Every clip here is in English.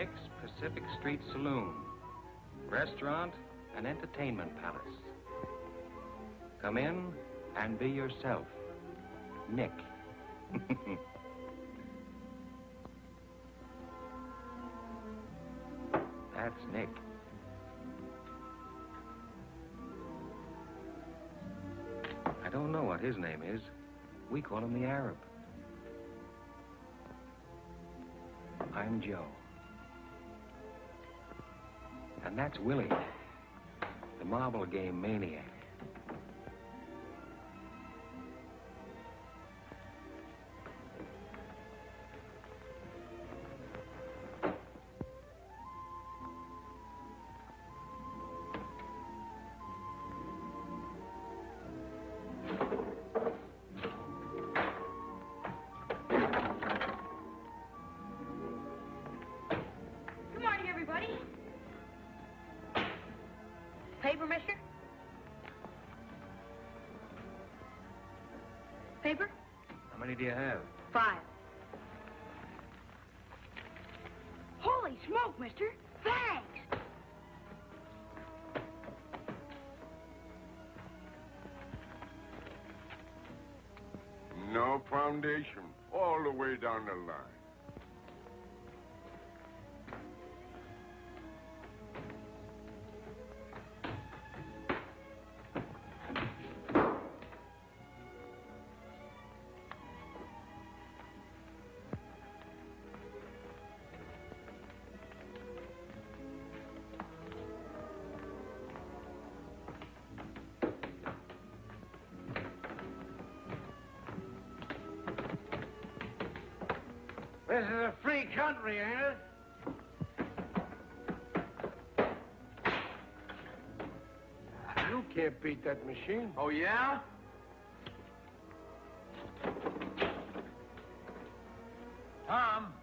Nick's Pacific Street Saloon, restaurant and entertainment palace. Come in and be yourself, Nick. That's Nick. I don't know what his name is. We call him the Arab. I'm Joe. And that's Willie, the marble game maniac. Paper, mister? Paper? How many do you have? 5. Holy smoke, mister. Thanks. No foundation. All the way down the line. This is a free country, ain't it? You can't beat that machine. Oh, yeah? Tom?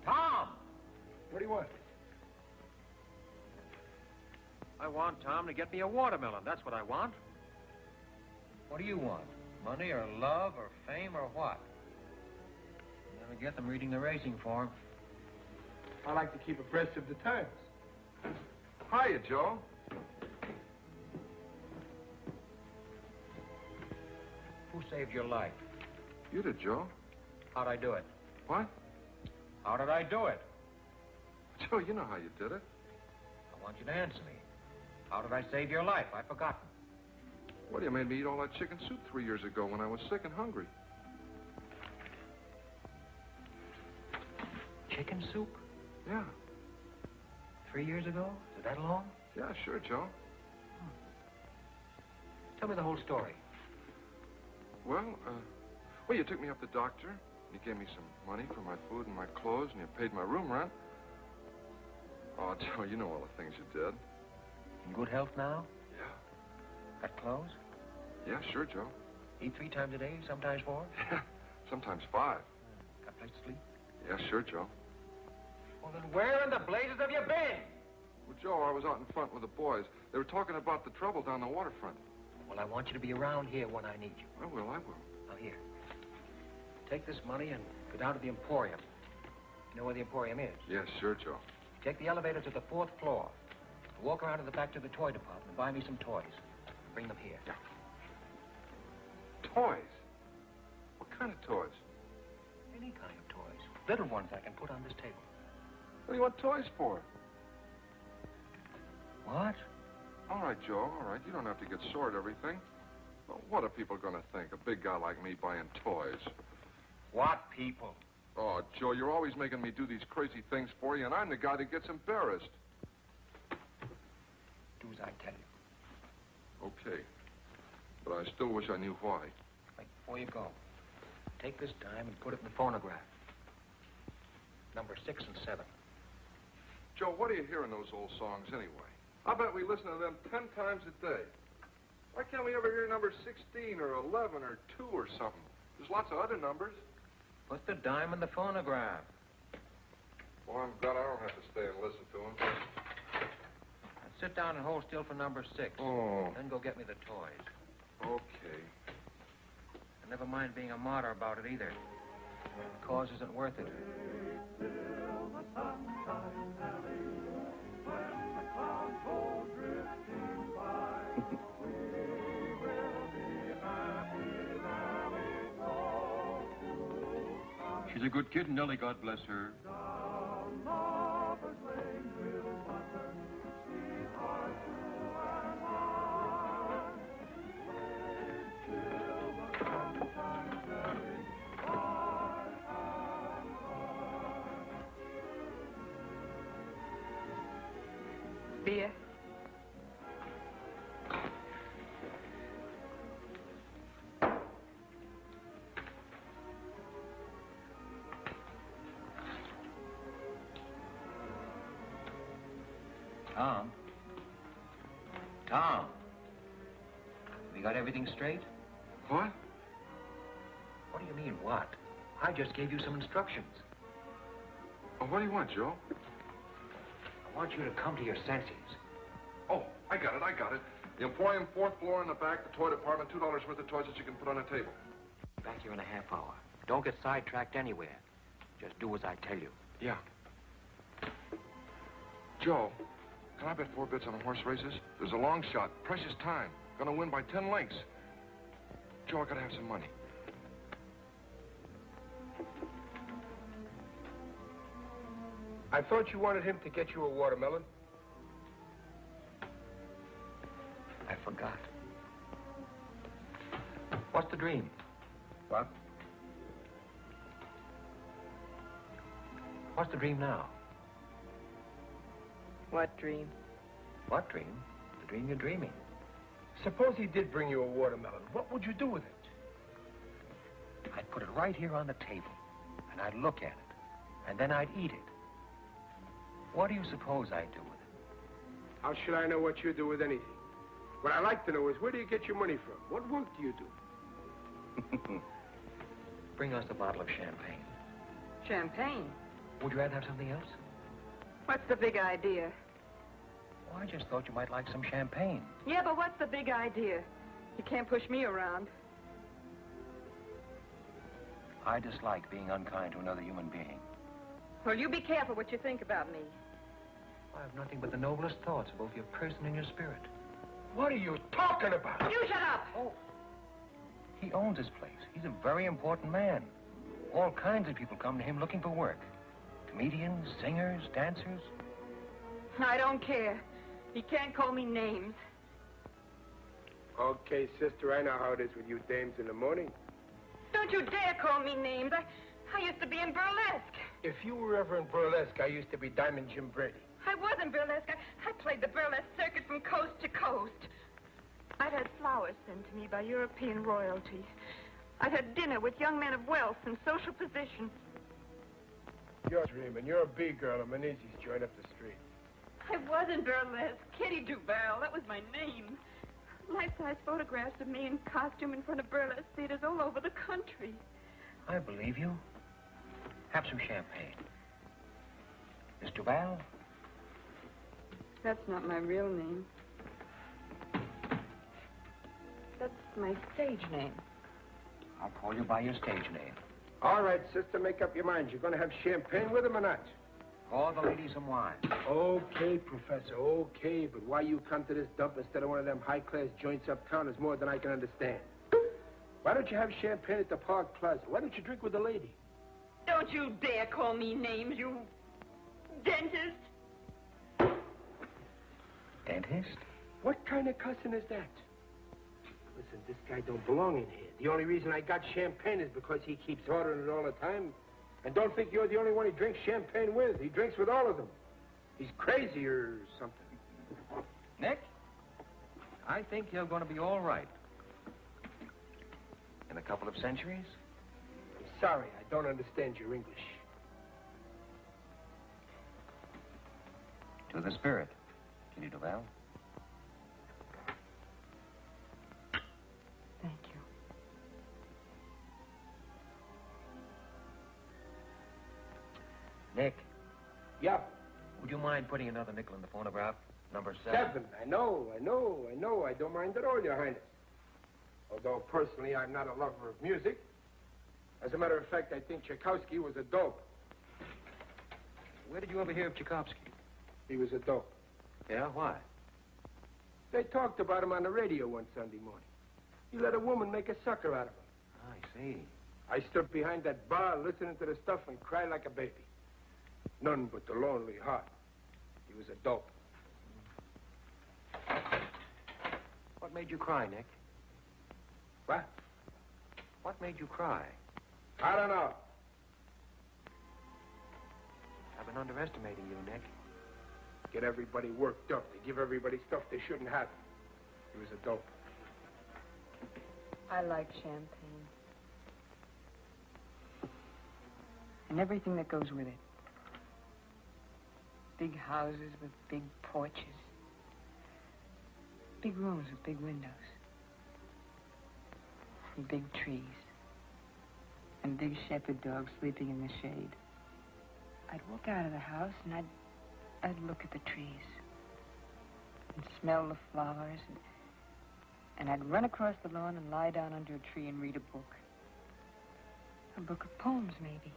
Tom! What do you want? I want Tom to get me a watermelon. That's what I want. What do you want? Money or love or fame or what? You never get them reading the racing form. I like to keep abreast of the times. Hiya, Joe. Who saved your life? You did, Joe. How'd I do it? What? How did I do it? Joe, you know how you did it. I want you to answer me. How did I save your life? I've forgotten. Well, you made me eat all that chicken soup 3 years ago when I was sick and hungry. Chicken soup? Yeah. 3 years ago? Is it that long? Yeah, sure, Joe. Tell me the whole story. Well, you took me up to the doctor. You gave me some money for my food and my clothes, and you paid my room rent. Oh, Joe, you know all the things you did. In good health now? Yeah. Got clothes? Yeah, sure, Joe. Eat 3 times a day, sometimes 4? Yeah, sometimes 5. Got a place to sleep? Yeah, sure, Joe. Well, then where in the blazes have you been? Well, Joe, I was out in front with the boys. They were talking about the trouble down the waterfront. Well, I want you to be around here when I need you. I will. Now, here. Take this money and go down to the Emporium. You know where the Emporium is? Yes, sure, Joe. Take the elevator to the 4th floor. Walk around to the back to the toy department and buy me some toys. Bring them here. Yeah. Toys? What kind of toys? Any kind of toys. Little ones I can put on this table. What do you want toys for? What? All right, Joe, all right. You don't have to get sore at everything. Well, what are people going to think? A big guy like me buying toys. What people? Oh, Joe, you're always making me do these crazy things for you, and I'm the guy that gets embarrassed. Do as I tell you. Okay. But I still wish I knew why. Wait, before you go, take this dime and put it in the phonograph. Number 6 and 7. Joe, what do you hear in those old songs anyway? I bet we listen to them 10 times a day. Why can't we ever hear number 16 or 11 or 2 or something? There's lots of other numbers. Put the dime in the phonograph. Well, I'm glad I don't have to stay and listen to them. Now sit down and hold still for number 6. Oh. Then go get me the toys. Okay. And Never mind being a martyr about it either. The cause isn't worth it. She's a good kid, Nellie, God bless her. Beer. Tom? Tom? We got everything straight? What? What do you mean, what? I just gave you some instructions. Oh, what do you want, Joe? I want you to come to your senses. Oh, I got it. The emporium, 4th floor in the back, the toy department, $2 worth of toys that you can put on a table. Back here in a half hour. Don't get sidetracked anywhere. Just do as I tell you. Yeah. Joe, can I bet 4 bits on the horse races? There's a long shot, precious time. Gonna win by 10 lengths. Joe, I gotta have some money. I thought you wanted him to get you a watermelon. I forgot. What's the dream? What? What's the dream now? What dream? What dream? The dream you're dreaming. Suppose he did bring you a watermelon. What would you do with it? I'd put it right here on the table, and I'd look at it, and then I'd eat it. What do you suppose I'd do with it? How should I know what you do with anything? What I'd like to know is where do you get your money from? What work do you do? Bring us a bottle of champagne. Champagne. Would you rather have something else? What's the big idea? Well, I just thought you might like some champagne. Yeah, but what's the big idea? You can't push me around. I dislike being unkind to another human being. Well, you be careful what you think about me. I have nothing but the noblest thoughts of both your person and your spirit. What are you talking about? You shut up! Oh. He owns this place. He's a very important man. All kinds of people come to him looking for work. Comedians, singers, dancers. I don't care. He can't call me names. Okay, sister, I know how it is with you dames in the morning. Don't you dare call me names. I used to be in burlesque. If you were ever in burlesque, I used to be Diamond Jim Brady. I was in burlesque. I played the burlesque circuit from coast to coast. I'd had flowers sent to me by European royalty. I'd had dinner with young men of wealth and social position. You're dreaming. You're a B-girl at Menezes joint up the street. I was in burlesque. Kitty Duval. That was my name. Life-size photographs of me in costume in front of burlesque theaters all over the country. I believe you. Have some champagne. Miss Duval? That's not my real name. That's my stage name. I'll call you by your stage name. All right, sister, make up your mind. You're going to have champagne with him or not? Call the ladies some wine. Okay, Professor, okay. But why you come to this dump instead of one of them high-class joints uptown is more than I can understand. Why don't you have champagne at the Park Plaza? Why don't you drink with the lady? Don't you dare call me names, you dentist. Dentist? What kind of cussing is that? Listen, this guy don't belong in here. The only reason I got champagne is because he keeps ordering it all the time. And don't think you're the only one he drinks champagne with. He drinks with all of them. He's crazy or something. Nick? I think you're going to be all right. In a couple of centuries? I'm sorry, I don't understand your English. To the spirit, Kitty Duval. Thank you. Nick, Yeah. would you mind putting another nickel in the phonograph? Number 7. 7. I know. I don't mind at all, Your Highness. Although personally I'm not a lover of music. As a matter of fact, I think Tchaikovsky was a dope. Where did you ever hear of Tchaikovsky? He was a dope. Yeah, why? They talked about him on the radio one Sunday morning. He let a woman make a sucker out of him. I see. I stood behind that bar listening to the stuff and cried like a baby. None but the lonely heart. He was a dope. What made you cry, Nick? What? What made you cry? I don't know. I've been underestimating you, Nick. Get everybody worked up. They give everybody stuff they shouldn't have. He was a dope. I like champagne. And everything that goes with it. Big houses with big porches. Big rooms with big windows. And big trees. And big shepherd dogs sleeping in the shade. I'd walk out of the house and I'd look at the trees. And smell the flowers. And I'd run across the lawn and lie down under a tree and read a book. A book of poems, maybe.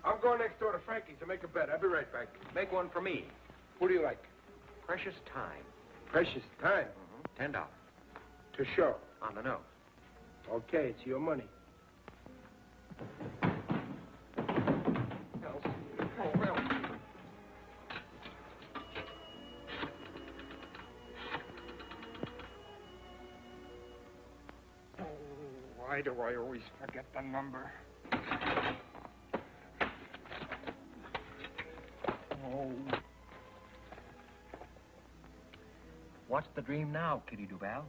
I'm going next door to Frankie's to make a bet. I'll be right back. Make one for me. Who do you like? Precious time. Precious time. $10. To show. On the nose. Okay, it's your money. Why do I always forget the number? Oh. What's the dream now, Kitty Duval?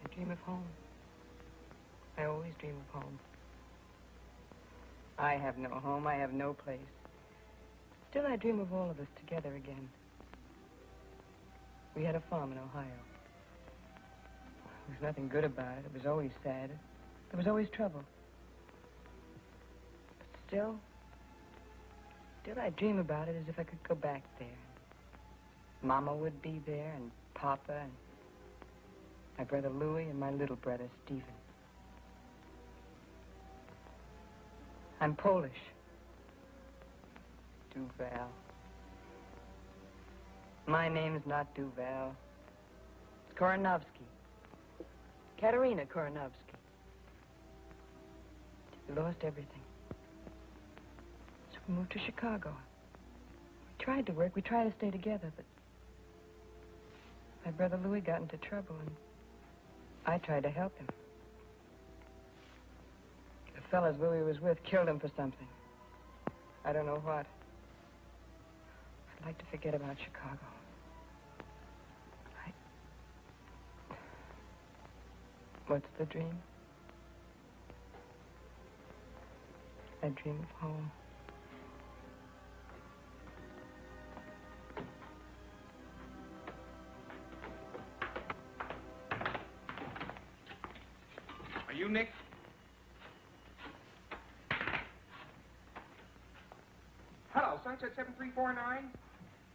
I dream of home. I always dream of home. I have no home. I have no place. Still, I dream of all of us together again. We had a farm in Ohio. There was nothing good about it. It was always sad. There was always trouble. But still I dream about it as if I could go back there. Mama would be there, and Papa, and my brother Louis, and my little brother Stephen. I'm Polish. Duval. My name's not Duval. It's Koronovsky. Katerina Koronovsky. We lost everything. So we moved to Chicago. We tried to work. We tried to stay together, but my brother Louis got into trouble, and I tried to help him. The fellas Louis was with killed him for something. I don't know what. I'd like to forget about Chicago. What's the dream? I dream of home. Are you Nick? Hello, Sunset 7349.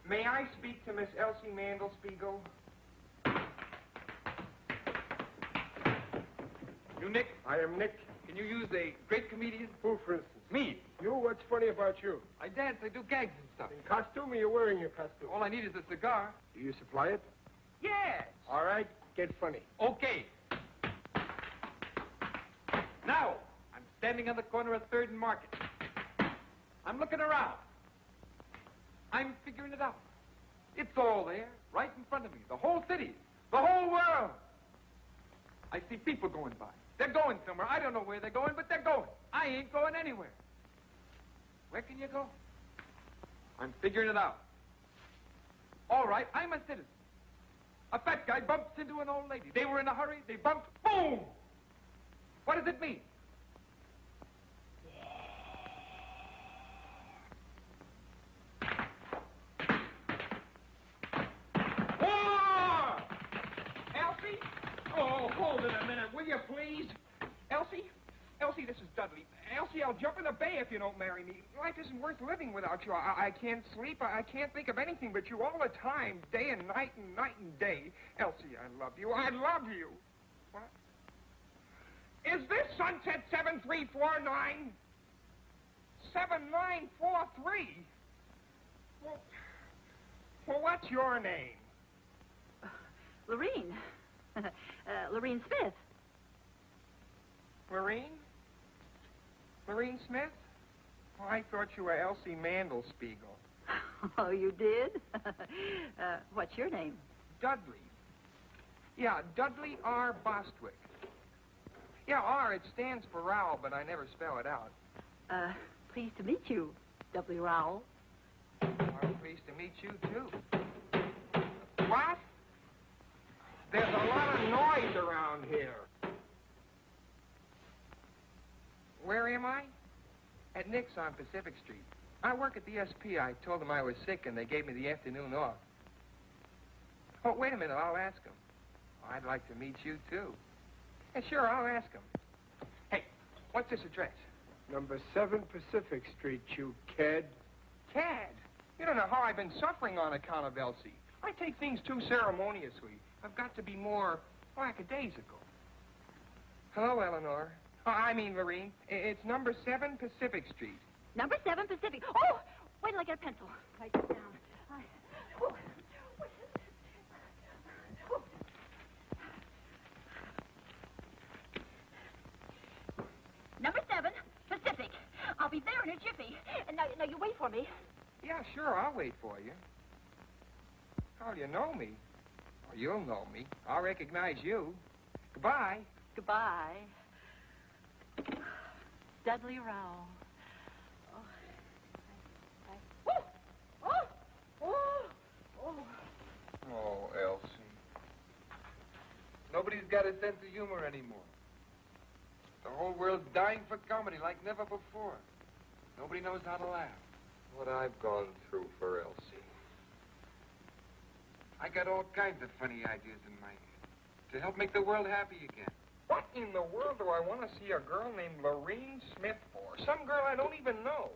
May I speak to Miss Elsie Mandelspiegel? You Nick? I am Nick. Can you use a great comedian? Who, for instance? Me. You? What's funny about you? I dance, I do gags and stuff. In costume, or you're wearing your costume? All I need is a cigar. Do you supply it? Yes. All right, get funny. Okay. Now, I'm standing on the corner of 3rd and Market. I'm looking around. I'm figuring it out. It's all there, right in front of me. The whole city. The whole world. I see people going by. They're going somewhere. I don't know where they're going, but they're going. I ain't going anywhere. Where can you go? I'm figuring it out. All right, I'm a citizen. A fat guy bumps into an old lady. They were in a hurry. They bumped. Boom! What does it mean? War! Elsie? Oh, hold it a minute, will you, please? Elsie? Elsie, this is Dudley. Elsie, Elsie, I'll jump in the bay if you don't marry me. Life isn't worth living without you. I can't sleep. I can't think of anything but you all the time, day and night and day. Elsie, I love you. I love you. What? Is this Sunset 7349? 7943? Well, what's your name? Lorene. Lorene Smith. Lorene? Lorene Smith? Oh, I thought you were Elsie Mandelspiegel. Oh, you did? What's your name? Dudley. Yeah, Dudley R. Bostwick. Yeah, R, it stands for Rowell, but I never spell it out. Pleased to meet you, W. Rowell. I'm pleased to meet you, too. What? There's a lot of noise around here. Where am I? At Nick's on Pacific Street. I work at the SP. I told them I was sick, and they gave me the afternoon off. Oh, wait a minute. I'll ask them. Oh, I'd like to meet you, too. Yeah, sure, I'll ask them. Hey, what's this address? Number 7 Pacific Street, you cad. Cad? You don't know how I've been suffering on account of Elsie. I take things too ceremoniously. I've got to be more lackadaisical. Hello, Eleanor. I mean, Lorene. It's number 7 Pacific Street. Number 7 Pacific. Oh, wait till I get a pencil. Write this down. Number 7 Pacific. I'll be there in a jiffy. And now you wait for me. Yeah, sure, I'll wait for you. Oh, you know me. Or you'll know me. I'll recognize you. Goodbye. Goodbye. Dudley Rowell. Oh, Elsie. Nobody's got a sense of humor anymore. The whole world's dying for comedy like never before. Nobody knows how to laugh. What I've gone through for Elsie. I got all kinds of funny ideas in my head to help make the world happy again. What in the world do I want to see a girl named Lorene Smith for? Some girl I don't even know.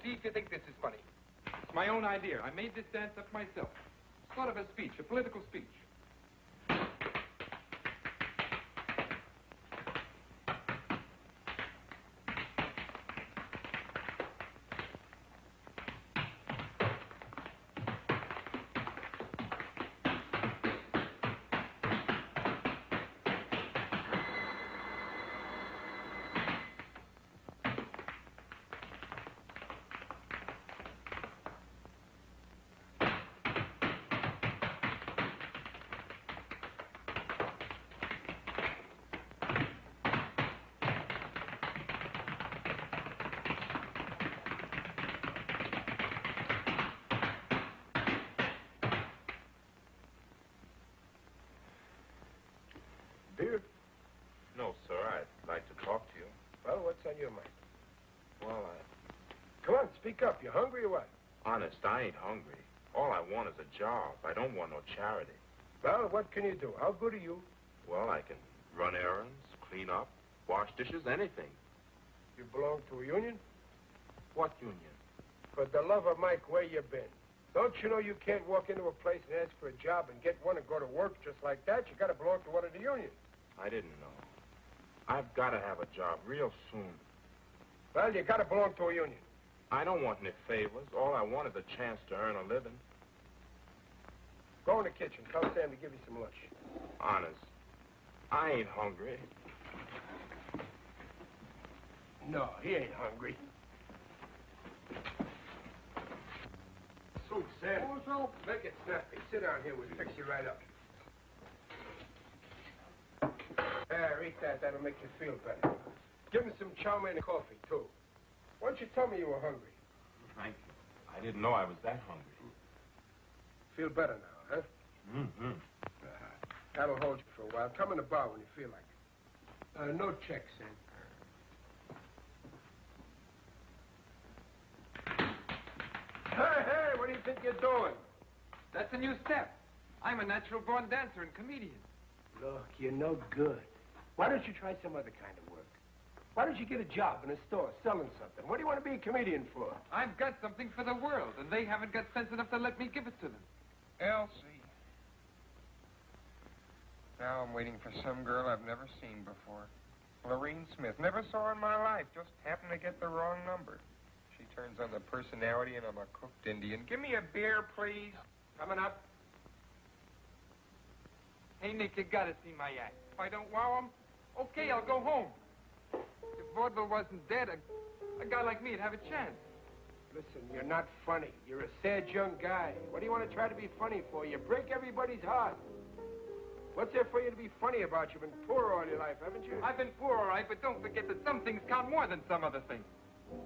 See if you think this is funny. It's my own idea. I made this dance up myself. Sort of a speech, a political speech. Beer? No, sir. I'd like to talk to you. Well, what's on your mind? Well, Come on, speak up. You hungry or what? honest, I ain't hungry. All I want is a job. I don't want no charity. Well, what can you do? How good are you? Well, I can run errands, clean up, wash dishes, anything. You belong to a union? What union? For the love of Mike, where you been? Don't you know you can't walk into a place and ask for a job and get one and go to work just like that? You got to belong to one of the unions. I didn't know. I've got to have a job real soon. Well, you got to belong to a union. I don't want any favors. All I want is a chance to earn a living. Go in the kitchen. Tell Sam to give you some lunch. Honest, I ain't hungry. No, he ain't hungry. Soup, Sam. Oh, so Make it snappy. Sit down here. We'll fix you right up. There, eat that. That'll make you feel better. Give him some chow mein and coffee, too. Why don't you tell me you were hungry? Thank you. I didn't know I was that hungry. Feel better now, huh? Mm-hmm. That'll hold you for a while. Come in the bar when you feel like it. No checks, Sam. Hey, what do you think you're doing? That's a new step. I'm a natural-born dancer and comedian. Look, you're no good. Why don't you try some other kind of work? Why don't you get a job in a store selling something? What do you want to be a comedian for? I've got something for the world, and they haven't got sense enough to let me give it to them. Elsie. Now I'm waiting for some girl I've never seen before. Lorene Smith. Never saw her in my life. Just happened to get the wrong number. She turns on the personality, and I'm a cooked Indian. Give me a beer, please. Coming up. Hey, Nick, you gotta see my act. If I don't wow 'em, Okay, I'll go home. If vaudeville wasn't dead, a guy like me'd have a chance. Listen, you're not funny. You're a sad young guy. What do you want to try to be funny for? You break everybody's heart. What's there for you to be funny about? You've been poor all your life, haven't you? I've been poor, all right, but don't forget that some things count more than some other things.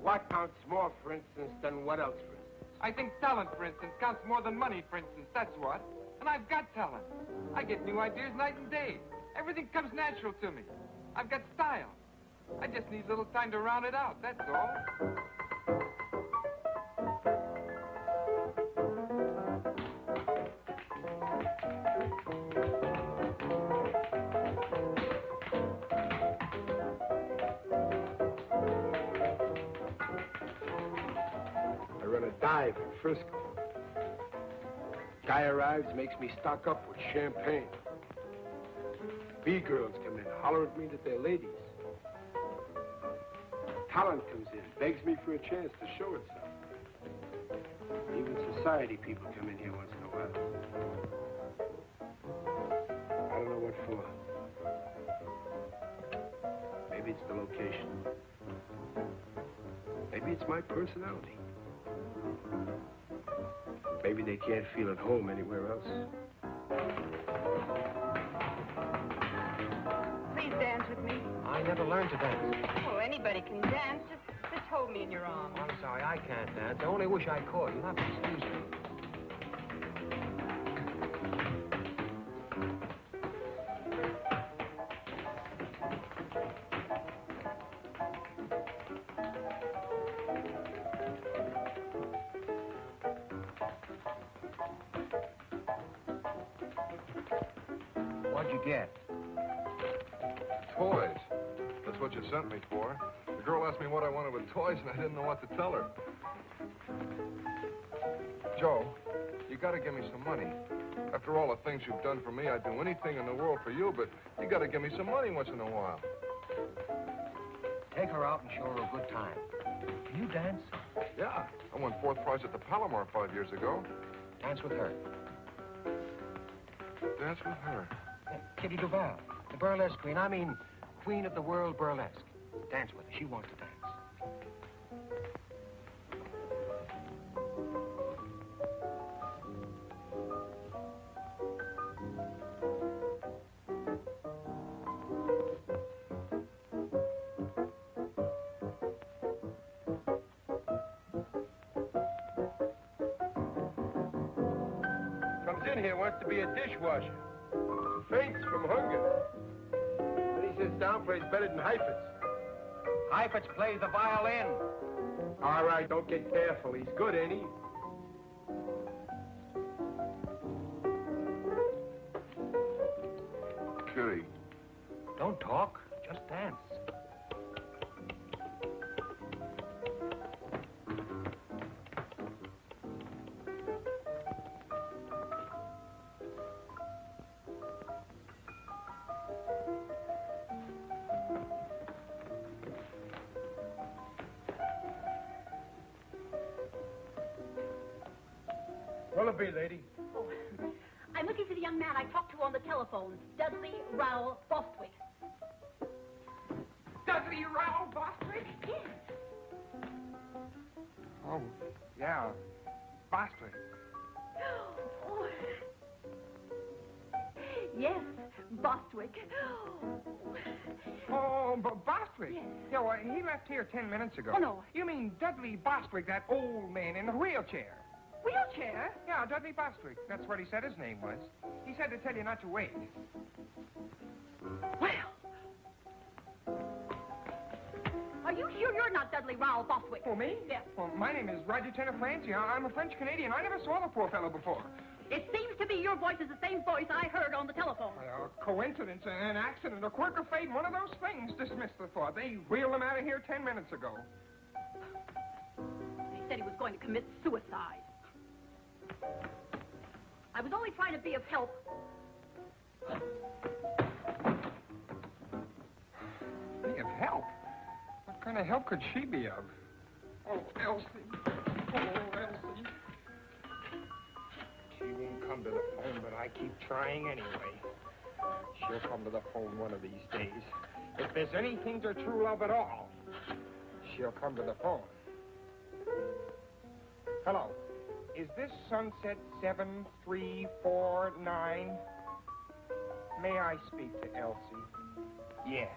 What counts more, for instance, than what else, for instance? I think talent, for instance, counts more than money, for instance. That's what. And I've got talent. I get new ideas night and day. Everything comes natural to me. I've got style. I just need a little time to round it out, that's all. I run a dive in Frisco. Guy arrives, makes me stock up with champagne. B-girls come in, holler at me that they're ladies. Talent comes in, begs me for a chance to show itself. Even society people come in here once in a while. I don't know what for. Maybe it's the location. Maybe it's my personality. Maybe they can't feel at home anywhere else. Please dance with me. I never learned to dance. Well, anybody can dance. Just hold me in your arms. I'm sorry, I can't dance. I only wish I could. You'll have to excuse me. What'd you get? Toys. That's what you sent me for. The girl asked me what I wanted with toys, and I didn't know what to tell her. Joe, you gotta give me some money. After all the things you've done for me, I'd do anything in the world for you, but you gotta give me some money once in a while. Take her out and show her a good time. Can you dance? Yeah, I won 4th prize at the Palomar 5 years ago. Dance with her. Dance with her. Kitty Duval, the burlesque queen. I mean, queen of the world burlesque. Dance with her. She wants to dance. Comes in here, wants to be a dishwasher. Faints from hunger. Then he sits down, plays better than Heifetz. Heifetz plays the violin. All right, don't get careful. He's good, ain't he? Kitty. Don't talk. Just dance. What'll it be, lady? Oh, I'm looking for the young man I talked to on the telephone, Dudley Rowell Bostwick. Dudley Rowell Bostwick? Yes. Oh, yeah. Bostwick. Oh. Yes, Bostwick. Oh, Bostwick? Yes. Yeah, well, he left here 10 minutes ago. Oh, no. You mean Dudley Bostwick, that old man in the wheelchair? Wheelchair? Yeah, Dudley Bostwick. That's what he said his name was. He said to tell you not to wait. Well. Are you sure you're not Dudley Rowell Bostwick? Oh, me? Yeah. Well, my name is Roger Tenor Francie. I'm a French-Canadian. I never saw the poor fellow before. It seems to be your voice is the same voice I heard on the telephone. Coincidence, an accident, a quirk of fate, one of those things. Dismiss the thought. They wheeled him out of here 10 minutes ago. He said he was going to commit suicide. I was only trying to be of help. Be of help? What kind of help could she be of? Oh, Elsie. Oh, Elsie. She won't come to the phone, but I keep trying anyway. She'll come to the phone one of these days. If there's anything to true love at all, she'll come to the phone. Hello. Is this Sunset 7349? May I speak to Elsie? Yes.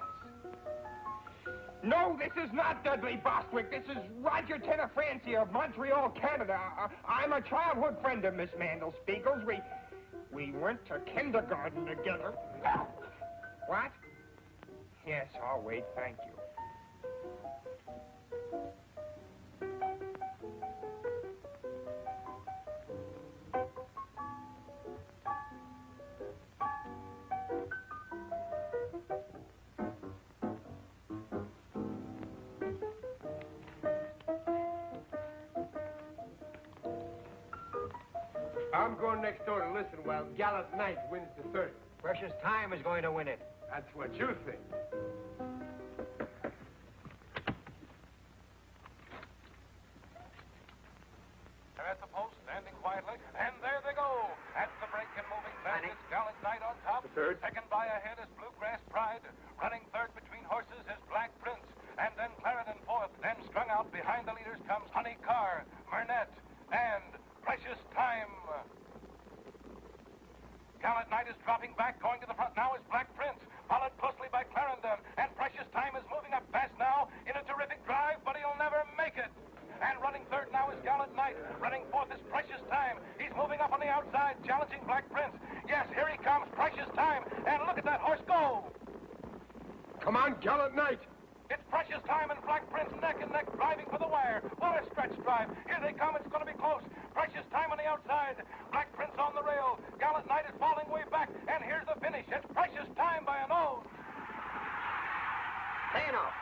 No, this is not Dudley Bostwick. This is Roger Tenafranci of Montreal, Canada. I'm a childhood friend of Miss Mandelspiegel's. We went to kindergarten together. What? Yes, I'll wait. Thank you. I'm going next door to listen while Gallant Knight wins the 30. Precious Time is going to win it. That's what you think. They're at the post, standing quietly, and there they go. At the break and moving fast, it's Gallant Knight on top. The third. Second by a head is Bluegrass Pride. Running third between horses is Black Prince. And then Clarendon fourth. Then strung out behind the leaders comes Honey Carr, Murnett, and Precious Time. Gallant Knight is dropping back, going to the front now is Black Prince, followed closely by Clarendon, and Precious Time is moving up fast now in a terrific drive, but he'll never make it. And running third now is Gallant Knight. Running fourth is Precious Time. He's moving up on the outside, challenging Black Prince. Yes, here he comes, Precious Time, and look at that horse go. Come on, Gallant Knight. It's Precious Time and Black Prince neck and neck driving for the wire. What a stretch drive. Here they come. It's going to be close. Precious Time on the outside. Black Prince on the rail. Gallant Knight is falling way back. And here's the finish. It's Precious Time by a nose. Paying off.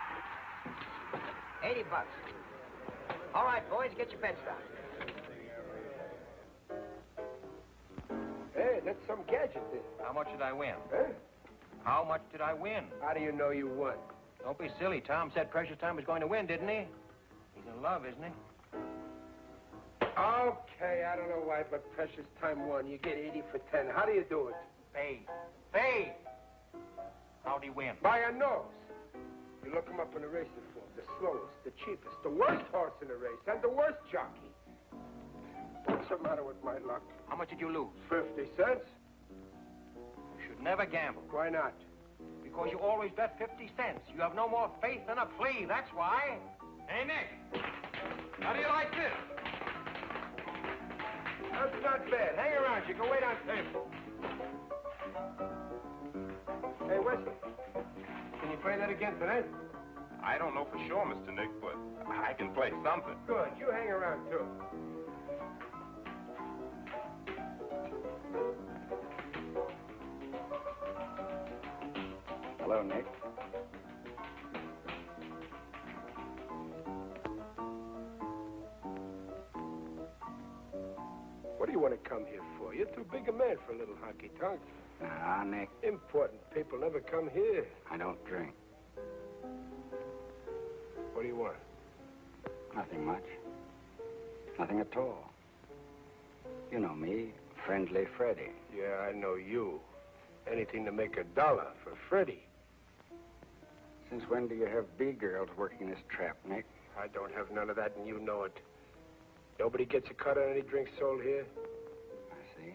$80. All right, boys, get your bets down. Hey, that's some gadget there. How much did I win? Huh? How much did I win? How do you know you won? Don't be silly. Tom said Precious Time was going to win, didn't he? He's in love, isn't he? Okay, I don't know why, but Precious Time won. You get 80 for 10. How do you do it? Fade. Fade! How'd he win? By a nose. You look him up in the racing form. The slowest, the cheapest, the worst horse in the race, and the worst jockey. What's the matter with my luck? How much did you lose? 50 cents. You should never gamble. Why not? Because you always bet 50 cents. You have no more faith than a flea, that's why. Hey, Nick. How do you like this? That's not bad. Hang around. You can wait on table. Hey, Wesley. Can you play that again tonight? I don't know for sure, Mr. Nick, but I can play something. Good. You hang around, too. Hello, Nick. What do you want to come here for? You're too big a man for a little honky-tonk. Nah, Nick, Important people never come here. I don't drink. What do you want? Nothing much. Nothing at all. You know me, Friendly Freddie. Yeah, I know you. Anything to make $1 for Freddie. Since when do you have B-girls working this trap, Nick? I don't have none of that, and you know it. Nobody gets a cut on any drinks sold here. I see.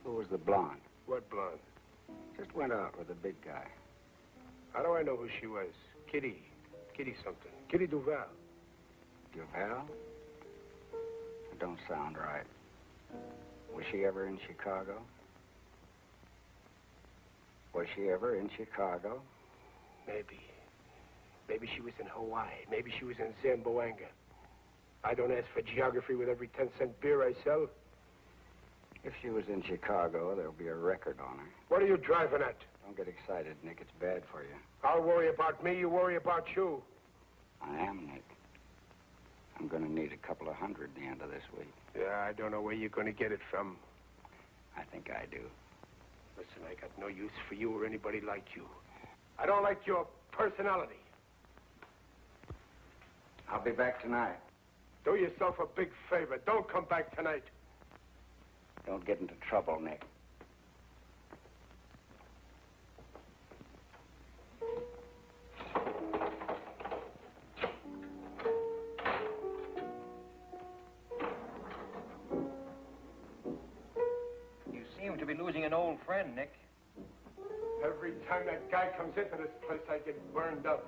Who was the blonde? What blonde? Just went out with the big guy. How do I know who she was? Kitty something. Kitty Duval. Duval? It don't sound right. Was she ever in Chicago? Was she ever in Chicago? Maybe. Maybe she was in Hawaii. Maybe she was in Zamboanga. I don't ask for geography with every 10-cent beer I sell. If she was in Chicago, there'll be a record on her. What are you driving at? Don't get excited, Nick. It's bad for you. I'll worry about me, you worry about you. I am, Nick. I'm going to need a couple of hundred at the end of this week. Yeah, I don't know where you're going to get it from. I think I do. Listen, I got no use for you or anybody like you. I don't like your personality. I'll be back tonight. Do yourself a big favor. Don't come back tonight. Don't get into trouble, Nick. You seem to be losing an old friend, Nick. Every time that guy comes into this place, I get burned up.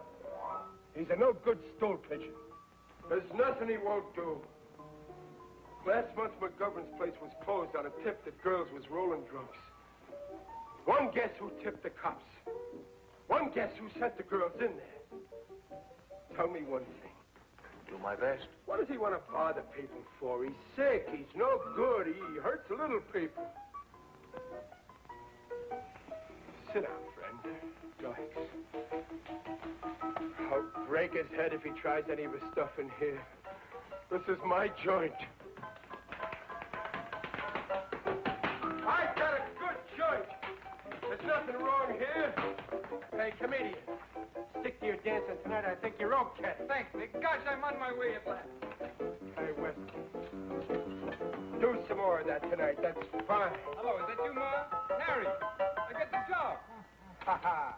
He's a no-good stool pigeon. There's nothing he won't do. Last month, McGovern's place was closed on a tip that girls was rolling drunks. One guess who tipped the cops. One guess who sent the girls in there. Tell me one thing. Do my best. What does he want to bother people for? He's sick. He's no good. He hurts little people. Sit down, friend. Relax. I'll break his head if he tries any of his stuff in here. This is my joint. I got a good joint. There's nothing wrong here. Hey, comedian, stick to your dancing tonight. I think you're okay. Thanks, Nick. Gosh, I'm on my way at last. Hey, West, do some more of that tonight. That's fine. Hello, is that you, Ma? Harry, I got the job. Ha ha.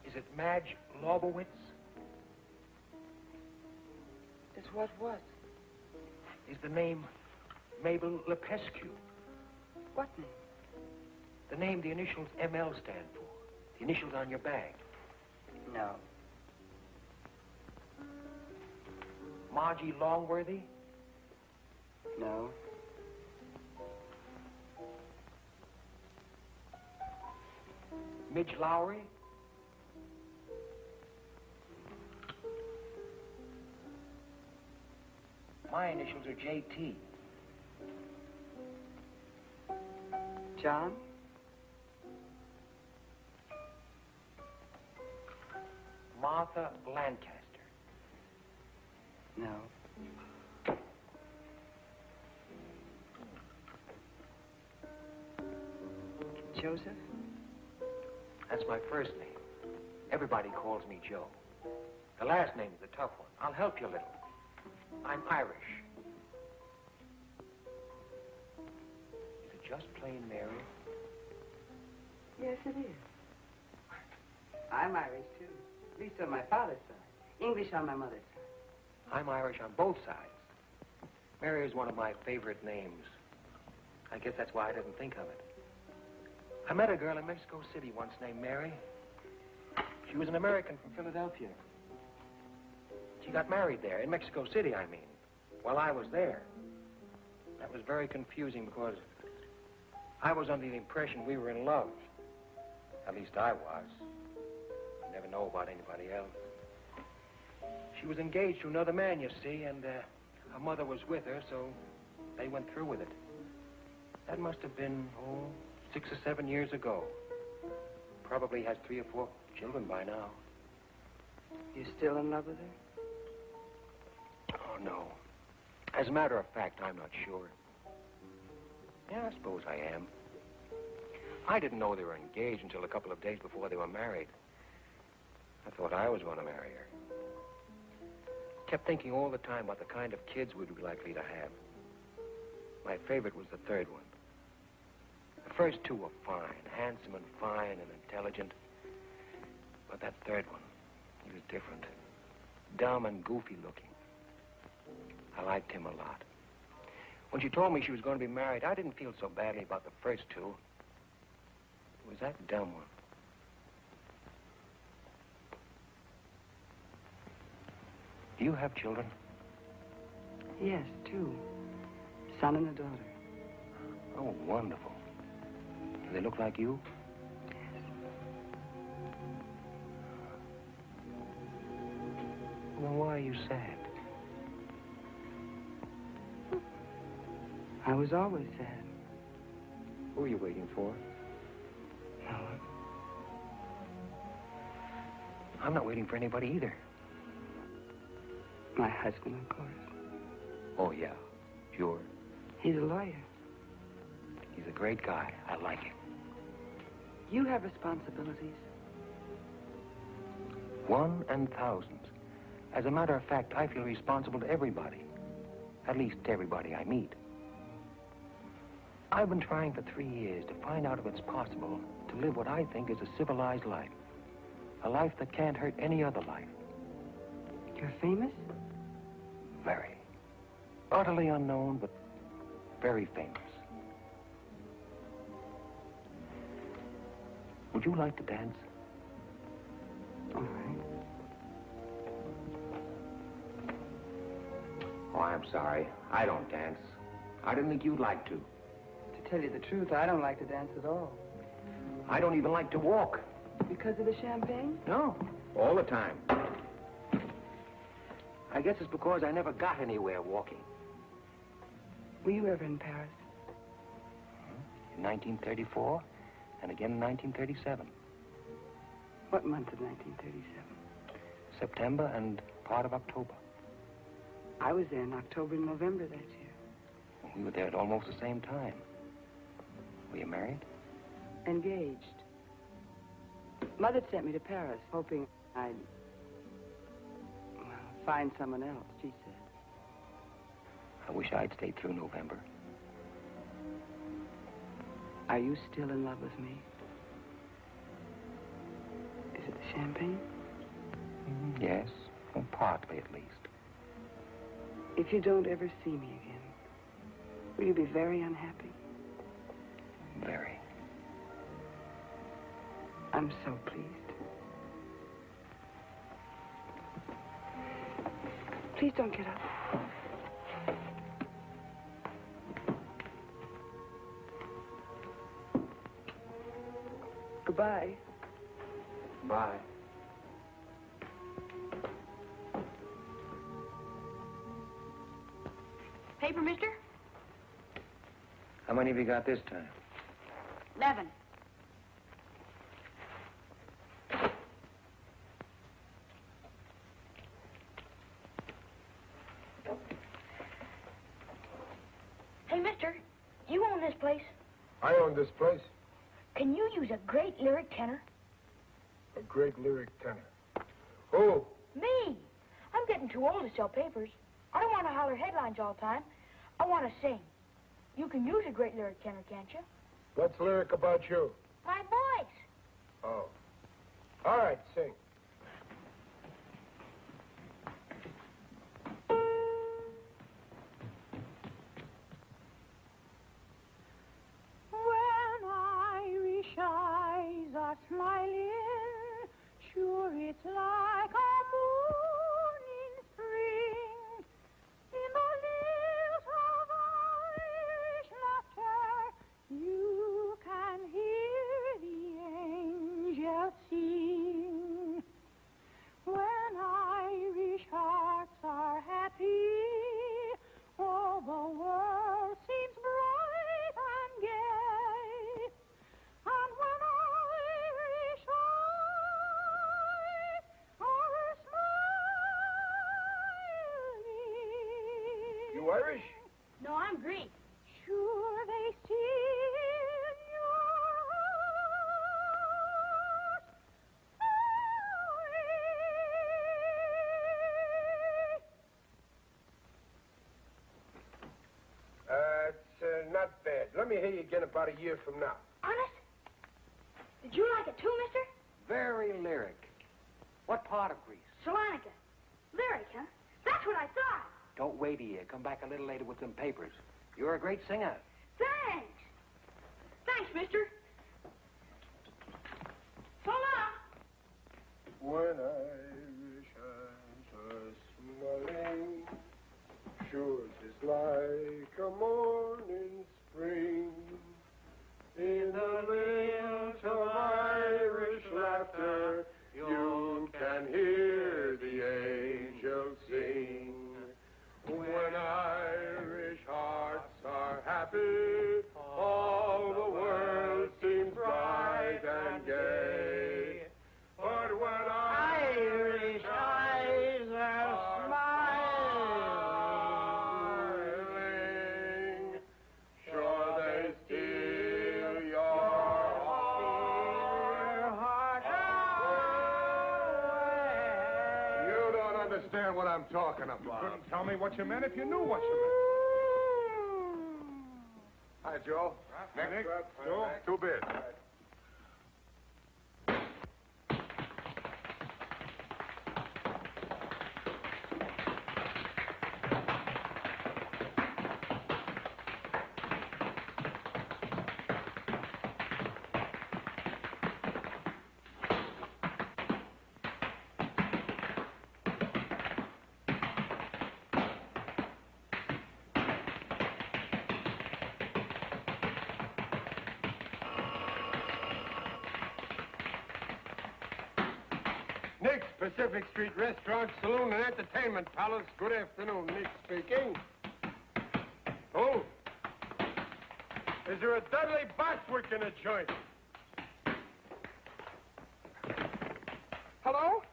Is it Madge Lobowitz? Is what? Is the name Mabel Lepescu? What name? The name the initials ML stand for. The initials on your bag. No. Margie Longworthy? No. Midge Lowry? My initials are JT. John? Martha Lancaster. No. Joseph? That's my first name. Everybody calls me Joe. The last name is the tough one. I'll help you a little. I'm Irish. Is it just plain Mary? Yes, it is. I'm Irish, too. At least on my father's side. English on my mother's side. I'm Irish on both sides. Mary is one of my favorite names. I guess that's why I didn't think of it. I met a girl in Mexico City once named Mary. She was an American from Philadelphia. She got married there, in Mexico City, I mean, while I was there. That was very confusing because I was under the impression we were in love. At least I was. You never know about anybody else. She was engaged to another man, you see, and her mother was with her, so they went through with it. That must have been, 6 or 7 years ago. Probably has 3 or 4 children by now. You still in love with her? Oh, no. As a matter of fact, I'm not sure. Yeah, I suppose I am. I didn't know they were engaged until a couple of days before they were married. I thought I was going to marry her. Kept thinking all the time about the kind of kids we'd be likely to have. My favorite was the third one. The first 2 were fine, handsome and fine and intelligent. But that third one, he was different. Dumb and goofy looking. I liked him a lot. When she told me she was going to be married, I didn't feel so badly about the first 2. It was that dumb one. Do you have children? Yes, 2. son and a daughter. Oh, wonderful. Do they look like you? Yes. Well, why are you sad? I was always sad. Who are you waiting for? No one. I'm not waiting for anybody either. My husband, of course. Oh, yeah. Sure. He's a lawyer. He's a great guy. I like him. You have responsibilities. 1 and thousands. As a matter of fact, I feel responsible to everybody. At least everybody I meet. I've been trying for 3 years to find out if it's possible to live what I think is a civilized life. A life that can't hurt any other life. You're famous? Very. Utterly unknown, but very famous. Would you like to dance? All right. Oh, I'm sorry. I don't dance. I didn't think you'd like to. To tell you the truth, I don't like to dance at all. I don't even like to walk. Because of the champagne? No, all the time. I guess it's because I never got anywhere walking. Were you ever in Paris? In 1934, and again in 1937. What month of 1937? September and part of October. I was there in October and November that year. We were there at almost the same time. Were you married? Engaged. Mother sent me to Paris, hoping I'd, well, find someone else, she said. I wish I'd stayed through November. Are you still in love with me? Is it the champagne? Yes, well, partly at least. If you don't ever see me again, will you be very unhappy? Very. I'm so pleased. Please don't get up. Goodbye. Bye. Paper, mister? How many have you got this time? 11. Hey, mister, you own this place. I own this place. Can you use a great lyric tenor? A great lyric tenor. Who? Me. I'm getting too old to sell papers. I don't want to holler headlines all the time. I want to sing. You can use a great lyric tenor, can't you? What's lyric about you? My voice. Oh. All right, sing. When Irish eyes are smiling, sure it's like a moon in spring. In the lilt of Irish laughter, you can hear the angels sing. When Irish hearts are happy, all the world seems bright and gay. And when Irish eyes are smiling. You Irish? No, I'm Greek. Sure they see in your It's not bad. Let me hear you again about a year from now. Honest? Did you like it too, mister? Very lyric. What part of Greece? Salonica. Lyric, huh? That's what I thought. Don't wait a year. Come back a little later with some papers. You're a great singer. Thanks. Thanks, mister. So long. When Irish eyes are smiling, sure it's like a morning spring. In the lilt of Irish laughter, you can hear the angels sing. When Irish hearts are happy, all the world seems bright and gay. But when Irish eyes are smiling, sure they steal your heart away. You don't understand what I'm talking about. You couldn't tell me what you meant if you knew what you meant. Hi, Joe. Nick, Joe. 2 bids. Nick's Pacific Street Restaurant, Saloon, and Entertainment Palace. Good afternoon, Nick speaking. Oh, is there a Dudley Bostwick in the joint? Hello?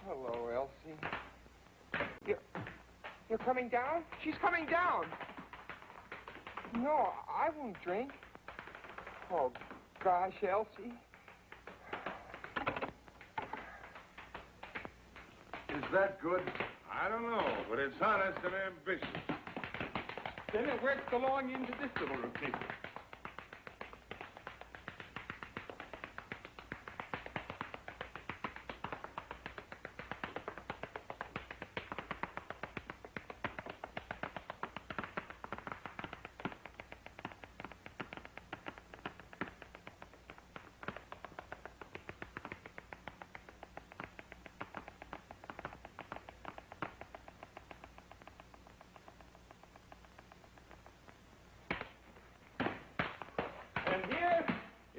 Hello, Elsie. You're coming down? She's coming down. No, I won't drink. Oh, gosh, Elsie. Is that good? I don't know, but it's honest and ambitious. Then it works along into this little routine. And here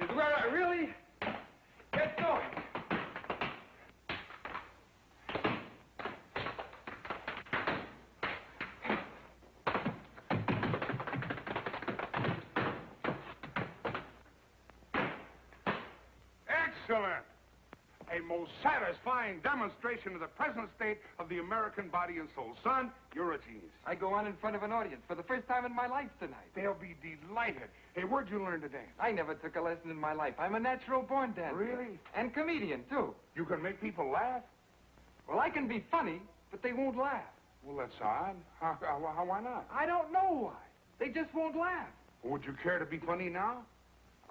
is where I really get going. Excellent! A most satisfying demonstration of the present state of the American body and soul. Son, you're a genius. I go on in front of an audience for the first time in my life tonight. They'll be delighted. Hey, where'd you learn to dance? I never took a lesson in my life. I'm a natural-born dancer. Really? And comedian, too. You can make people laugh? Well, I can be funny, but they won't laugh. Well, that's odd. Why not? I don't know why. They just won't laugh. Would you care to be funny now?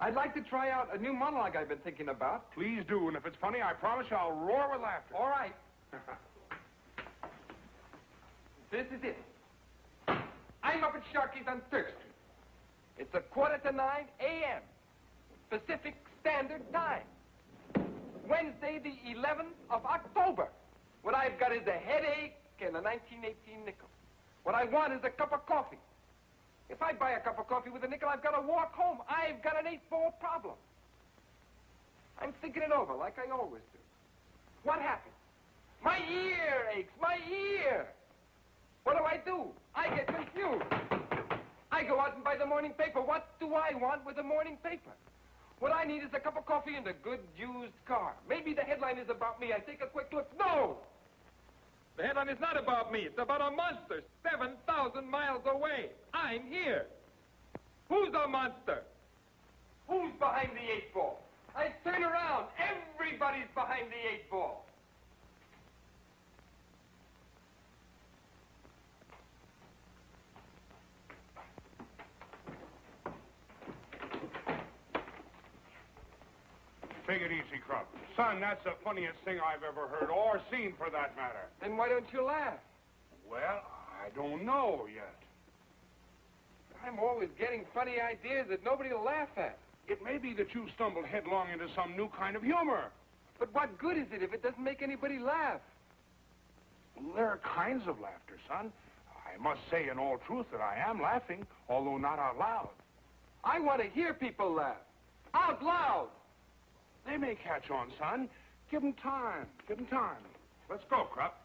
I'd like to try out a new monologue I've been thinking about. Please do, and if it's funny, I promise you I'll roar with laughter. All right. This is it. I'm up at Sharkey's on 3rd Street. It's 8:45 a.m. Pacific Standard Time. Wednesday, the 11th of October. What I've got is a headache and a 1918 nickel. What I want is a cup of coffee. If I buy a cup of coffee with a nickel, I've got to walk home. I've got an 8-ball problem. I'm thinking it over like I always do. What happens? My ear aches. My ear. What do? I get confused. I go out and buy the morning paper. What do I want with the morning paper? What I need is a cup of coffee and a good used car. Maybe the headline is about me. I take a quick look. No! The headline is not about me. It's about a monster 7,000 miles away. I'm here. Who's the monster? Who's behind the 8-ball? I turn around. Everybody's behind the 8-ball. Take it easy, Crump. Son, that's the funniest thing I've ever heard, or seen for that matter. Then why don't you laugh? Well, I don't know yet. I'm always getting funny ideas that nobody will laugh at. It may be that you stumbled headlong into some new kind of humor. But what good is it if it doesn't make anybody laugh? Well, there are kinds of laughter, son. I must say in all truth that I am laughing, although not out loud. I want to hear people laugh. Out loud. They may catch on, son. Give 'em time. Give 'em time. Let's go, Krupp.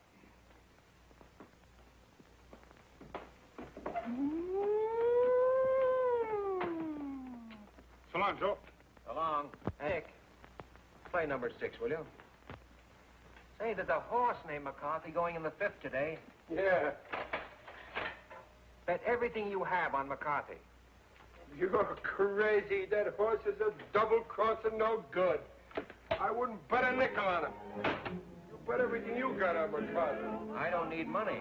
So long, Joe. So long. Nick, play number 6, will you? Say, there's a horse named McCarthy going in the 5th today. Yeah. Bet everything you have on McCarthy. You're crazy. That horse is a double-crosser, no good. I wouldn't bet a nickel on him. You bet everything you got on McCarthy. I don't need money.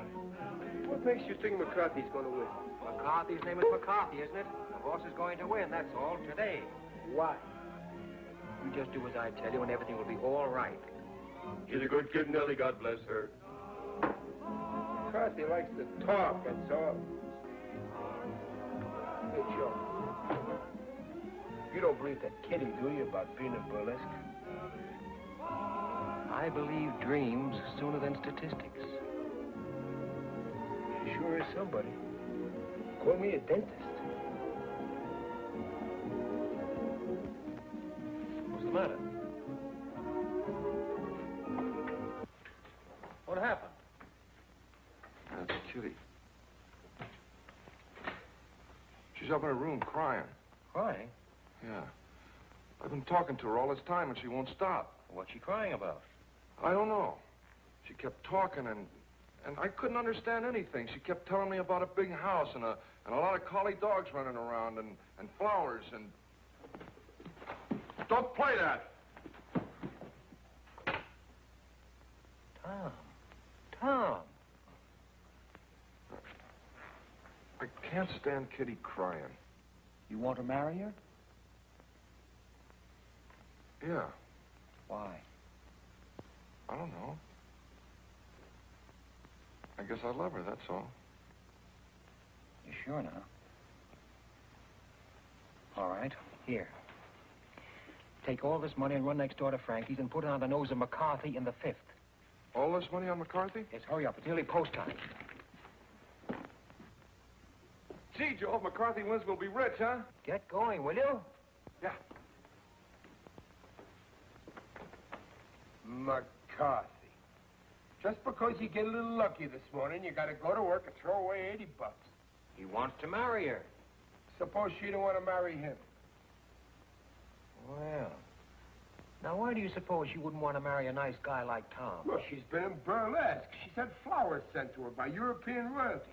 What makes you think McCarthy's going to win? McCarthy's name is McCarthy, isn't it? The horse is going to win, that's all, today. Why? You just do as I tell you and everything will be all right. She's a good kid, Nellie. God bless her. McCarthy likes to talk, that's all. Hey, Joe. You don't believe that Kitty, do you, about being a burlesque? I believe dreams sooner than statistics. She sure is somebody. Call me a dentist. What's the matter? What happened? That's Kitty. She's up in her room crying. Crying? Yeah. I've been talking to her all this time, and she won't stop. What's she crying about? I don't know. She kept talking, and I couldn't understand anything. She kept telling me about a big house and a lot of collie dogs running around and flowers and... Don't play that! Tom. I can't stand Kitty crying. You want to marry her? Yeah. Why? I don't know. I guess I love her, that's all. You sure now? All right, here. Take all this money and run next door to Frankie's and put it on the nose of McCarthy in the 5th. All this money on McCarthy? Yes, hurry up. It's nearly post time. Gee, Joe, if McCarthy wins, we'll be rich, huh? Get going, will you? Yeah. McCarthy. Just because you get a little lucky this morning, you got to go to work and throw away $80. He wants to marry her. Suppose she don't want to marry him. Well, now why do you suppose she wouldn't want to marry a nice guy like Tom? Well, she's been in burlesque. She's had flowers sent to her by European royalty.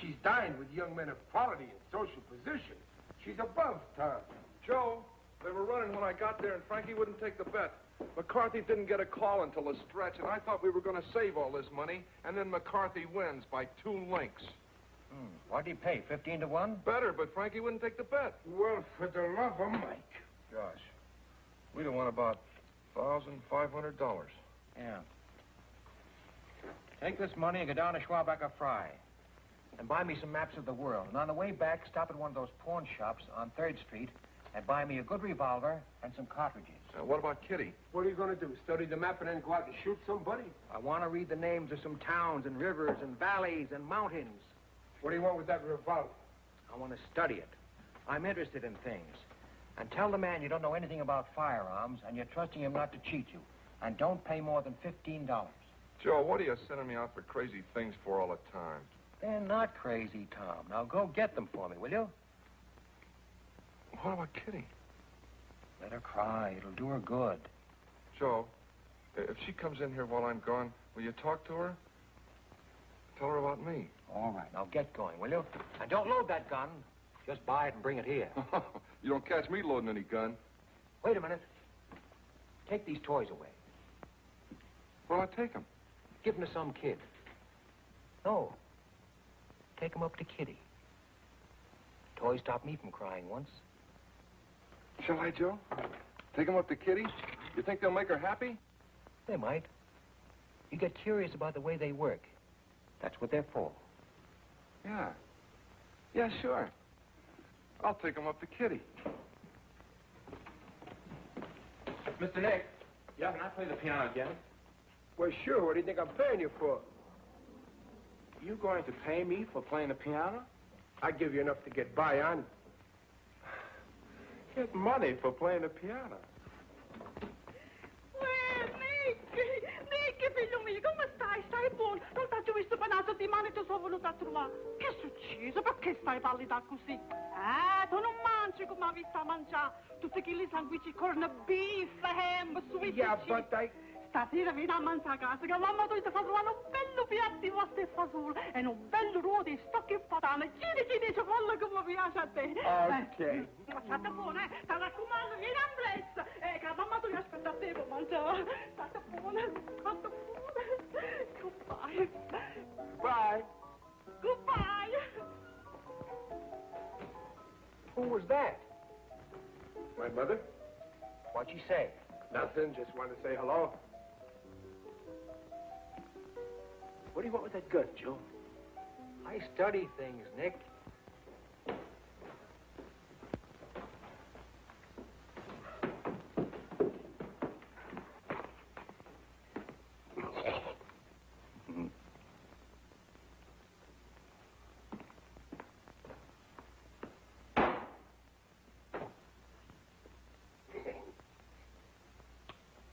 She's dined with young men of quality and social position. She's above Tom. Joe, they were running when I got there, and Frankie wouldn't take the bet. McCarthy didn't get a call until the stretch, and I thought we were going to save all this money, and then McCarthy wins by 2 links. What'd he pay, 15 to 1? Better, but Frankie wouldn't take the bet. Well, for the love of Mike. Gosh, we'd have won about $1,500. Yeah. Take this money and go down to Schwabacher Fry and buy me some maps of the world. And on the way back, stop at one of those pawn shops on 3rd Street and buy me a good revolver and some cartridges. What about Kitty? What are you going to do, study the map and then go out and shoot somebody? I want to read the names of some towns and rivers and valleys and mountains. What do you want with that revolver? I want to study it. I'm interested in things. And tell the man you don't know anything about firearms and you're trusting him not to cheat you. And don't pay more than $15. Joe, what are you sending me out for crazy things for all the time? They're not crazy, Tom. Now go get them for me, will you? What about Kitty? Let her cry. It'll do her good. Joe, if she comes in here while I'm gone, will you talk to her? Tell her about me. All right. Now get going, will you? And don't load that gun. Just buy it and bring it here. You don't catch me loading any gun. Wait a minute. Take these toys away. Where'll I take them? Give them to some kid. No. Take them up to Kitty. Toys stopped me from crying once. Shall I, Joe? Take them up to Kitty? You think they'll make her happy? They might. You get curious about the way they work. That's what they're for. Yeah. Yeah, sure. I'll take them up to Kitty. Mr. Nick. Yeah? Can I play the piano again? Well, sure. What do you think I'm paying you for? You going to pay me for playing the piano? I give you enough to get by on. Get money for playing the piano. Nick, figlio mio, come stai? Stai buono? Non t'ho visto per una settimana e ti sono venuta a trovare. Che è successo? Perché stai pallida così? Tu non mangi come hai visto a mangiare. Tutti quei sanguici, corn beef, ham, sweet Yeah, but I... Stasera vieni a mangiare a casa, che mamma ti fa trovare un bello piatto di pasta e fagioli e un bello ruolo di stocchi e patane. Chiedi, dice quello che mi piace a te. Ok. State buono, Ti raccomando, vieni a blessa. Che la mamma ti aspetta a te per mangiare. State buono, state buono. Goodbye. Bye. Goodbye. Who was that? My mother? What'd she say? Nothing, just wanted to say hello. What do you want with that gun, Joe? I study things, Nick.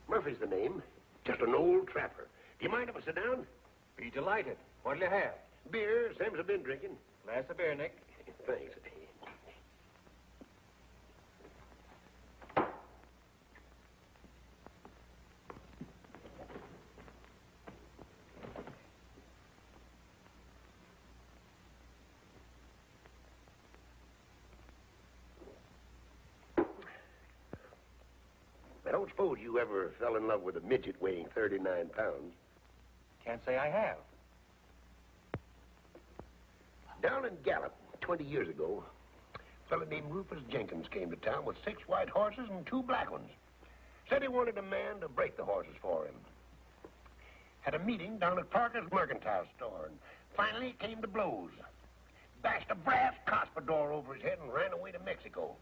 Murphy's the name. Just an old trapper. Do you mind if I sit down? Be delighted. What'll you have? Beer, same as I've been drinking. Glass of beer, Nick. Thanks. I don't suppose you ever fell in love with a midget weighing 39 pounds. Can't say I have. Down in Gallup, 20 years ago, a fellow named Rufus Jenkins came to town with 6 white horses and 2 black ones. Said he wanted a man to break the horses for him. Had a meeting down at Parker's mercantile store, and finally it came to blows. Bashed a brass cuspidor over his head and ran away to Mexico.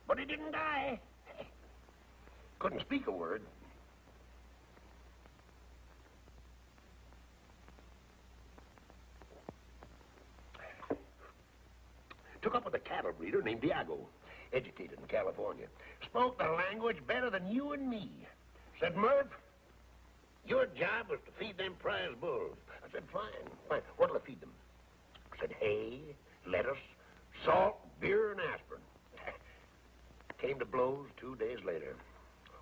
But he didn't die. Couldn't speak a word. Took up with a cattle breeder named Diago, educated in California. Spoke the language better than you and me. Said, Murph, your job was to feed them prize bulls. I said, fine. What'll I feed them? Said, hay, lettuce, salt, beer, and aspirin. Came to blows 2 days later.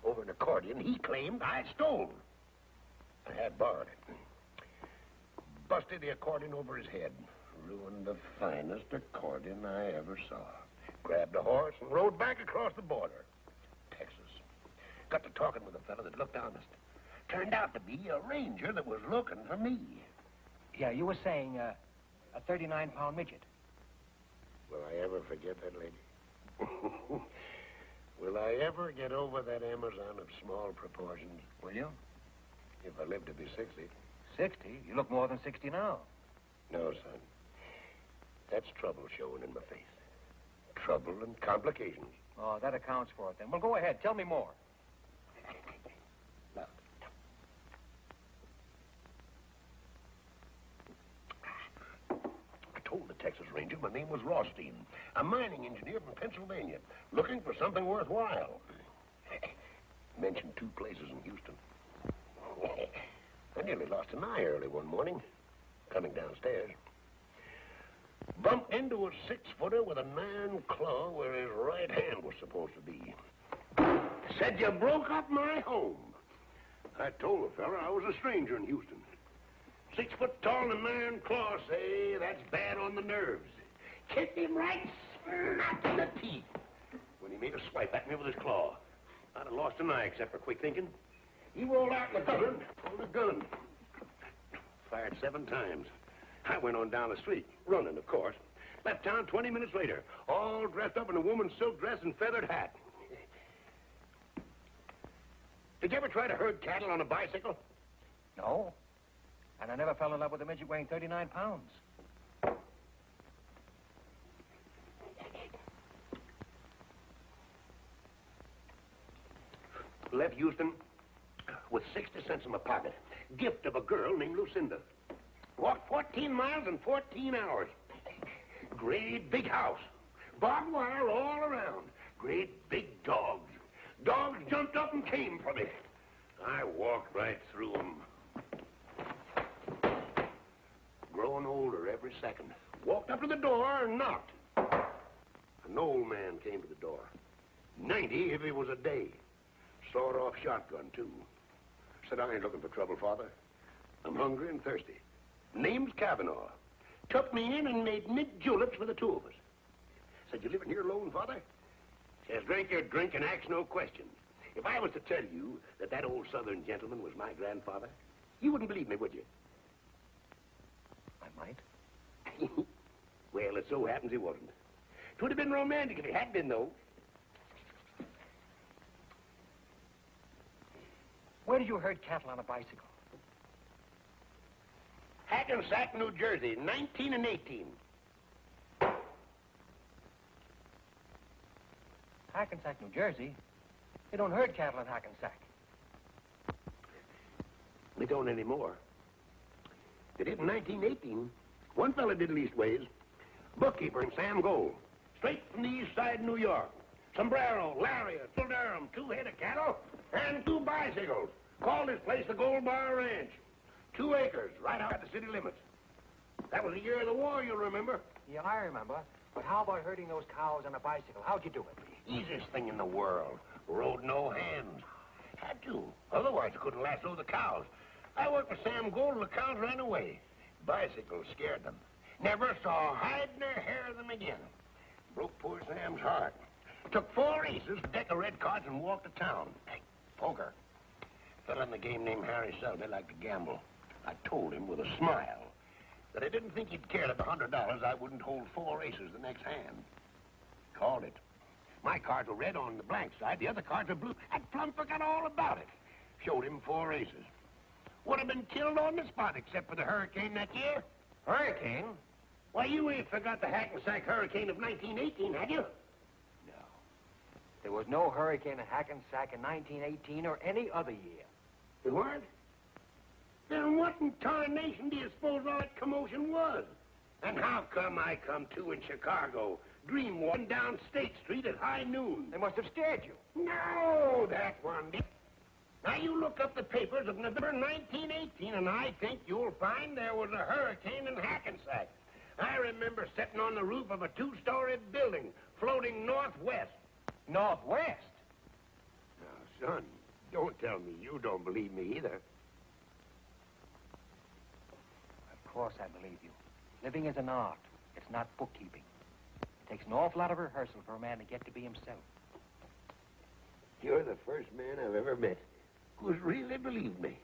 Over an accordion he claimed I stole. I had borrowed it. Busted the accordion over his head. Ruined the finest accordion I ever saw. Grabbed a horse and rode back across the border. Texas. Got to talking with a fellow that looked honest. Turned out to be a ranger that was looking for me. Yeah, you were saying a 39-pound midget. Will I ever forget that lady? Will I ever get over that Amazon of small proportions? Will you? If I live to be 60. 60? You look more than 60 now. No, son. That's trouble showing in my face. Trouble and complications. Oh, that accounts for it then. Well, go ahead. Tell me more. Now, I told the Texas Ranger my name was Rothstein, a mining engineer from Pennsylvania, looking for something worthwhile. Mentioned 2 places in Houston. I nearly lost an eye early one morning, coming downstairs. Bumped into a 6-footer with a 9 claw where his right hand was supposed to be. Said you broke up my home. I told the fella I was a stranger in Houston. 6 foot tall and 9 claw, say, that's bad on the nerves. Kicked him right smack in the teeth when he made a swipe at me with his claw. I'd have lost an eye except for quick thinking. He rolled out in the gutter, pulled a gun. Fired 7 times. I went on down the street, running, of course. Left town 20 minutes later, all dressed up in a woman's silk dress and feathered hat. Did you ever try to herd cattle on a bicycle? No. And I never fell in love with a midget weighing 39 pounds. Left Houston with 60 cents in my pocket. Gift of a girl named Lucinda. Walked 14 miles in 14 hours. Great big house. Barbed wire all around. Great big dogs. Dogs jumped up and came for me. I walked right through them. Growing older every second. Walked up to the door and knocked. An old man came to the door. 90 if it was a day. Sawed-off shotgun, too. Said, I ain't looking for trouble, Father. I'm hungry and thirsty. Name's Kavanaugh. Took me in and made mint juleps for the two of us. Said, you living here alone, Father? Says, drink your drink and ask no questions. If I was to tell you that old Southern gentleman was my grandfather, you wouldn't believe me, would you? I might. Well, it so happens he wasn't. 'Twould have been romantic if he had been, though. Where did you herd cattle on a bicycle? Hackensack, New Jersey, 19 and 18. Hackensack, New Jersey? They don't herd cattle in Hackensack. We don't anymore. They did in 1918. One fella did leastways. Bookkeeper in Sam Gold. Straight from the east side of New York. Sombrero, lariat, full Durham, 2 head of cattle, and 2 bicycles. Called this place the Gold Bar Ranch. 2 acres, right out at the city limits. That was the year of the war, you'll remember. Yeah, I remember. But how about herding those cows on a bicycle? How'd you do it? Easiest thing in the world. Rode no hands. Had to. Otherwise, I couldn't lasso the cows. I worked for Sam Gold and the cows ran away. Bicycles scared them. Never saw hide nor hair of them again. Broke poor Sam's heart. Took 4 aces, a deck of red cards, and walked to town. Hey, poker. Fella in the game named Harry Selby liked to gamble. I told him with a smile that I didn't think he'd care that the $100 I wouldn't hold 4 aces the next hand. Called it. My cards were red on the blank side, the other cards were blue. And plumb forgot all about it. Showed him 4 aces. Would have been killed on the spot except for the hurricane that year. Hurricane? Why, you ain't forgot the Hackensack hurricane of 1918, had you? No. There was no hurricane in Hackensack in 1918 or any other year. There weren't? Then what in tarnation do you suppose all that commotion was? And how come I come to in Chicago, dream walking down State Street at high noon? They must have scared you. No, that one did. Now, you look up the papers of November 1918, and I think you'll find there was a hurricane in Hackensack. I remember sitting on the roof of a 2-story building, floating northwest. Northwest? Now, son, don't tell me you don't believe me either. Of course I believe you. Living is an art. It's not bookkeeping. It takes an awful lot of rehearsal for a man to get to be himself. You're the first man I've ever met who's really believed me.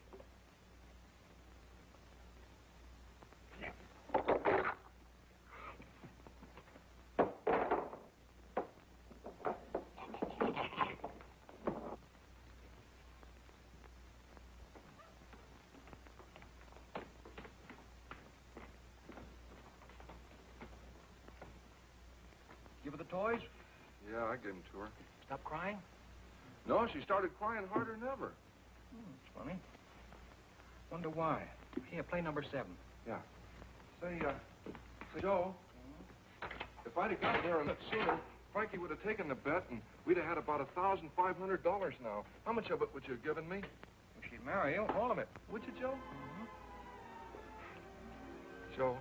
Give her the toys? Yeah, I gave them to her. Stop crying? No, she started crying harder than ever. It's funny. Wonder why. Here, play number 7. Yeah. Say, Joe, if I'd have got there a bit sooner, Frankie would have taken the bet, and we'd have had about $1,500 now. How much of it would you have given me? If she'd marry you, all of it. Would you, Joe? Joe,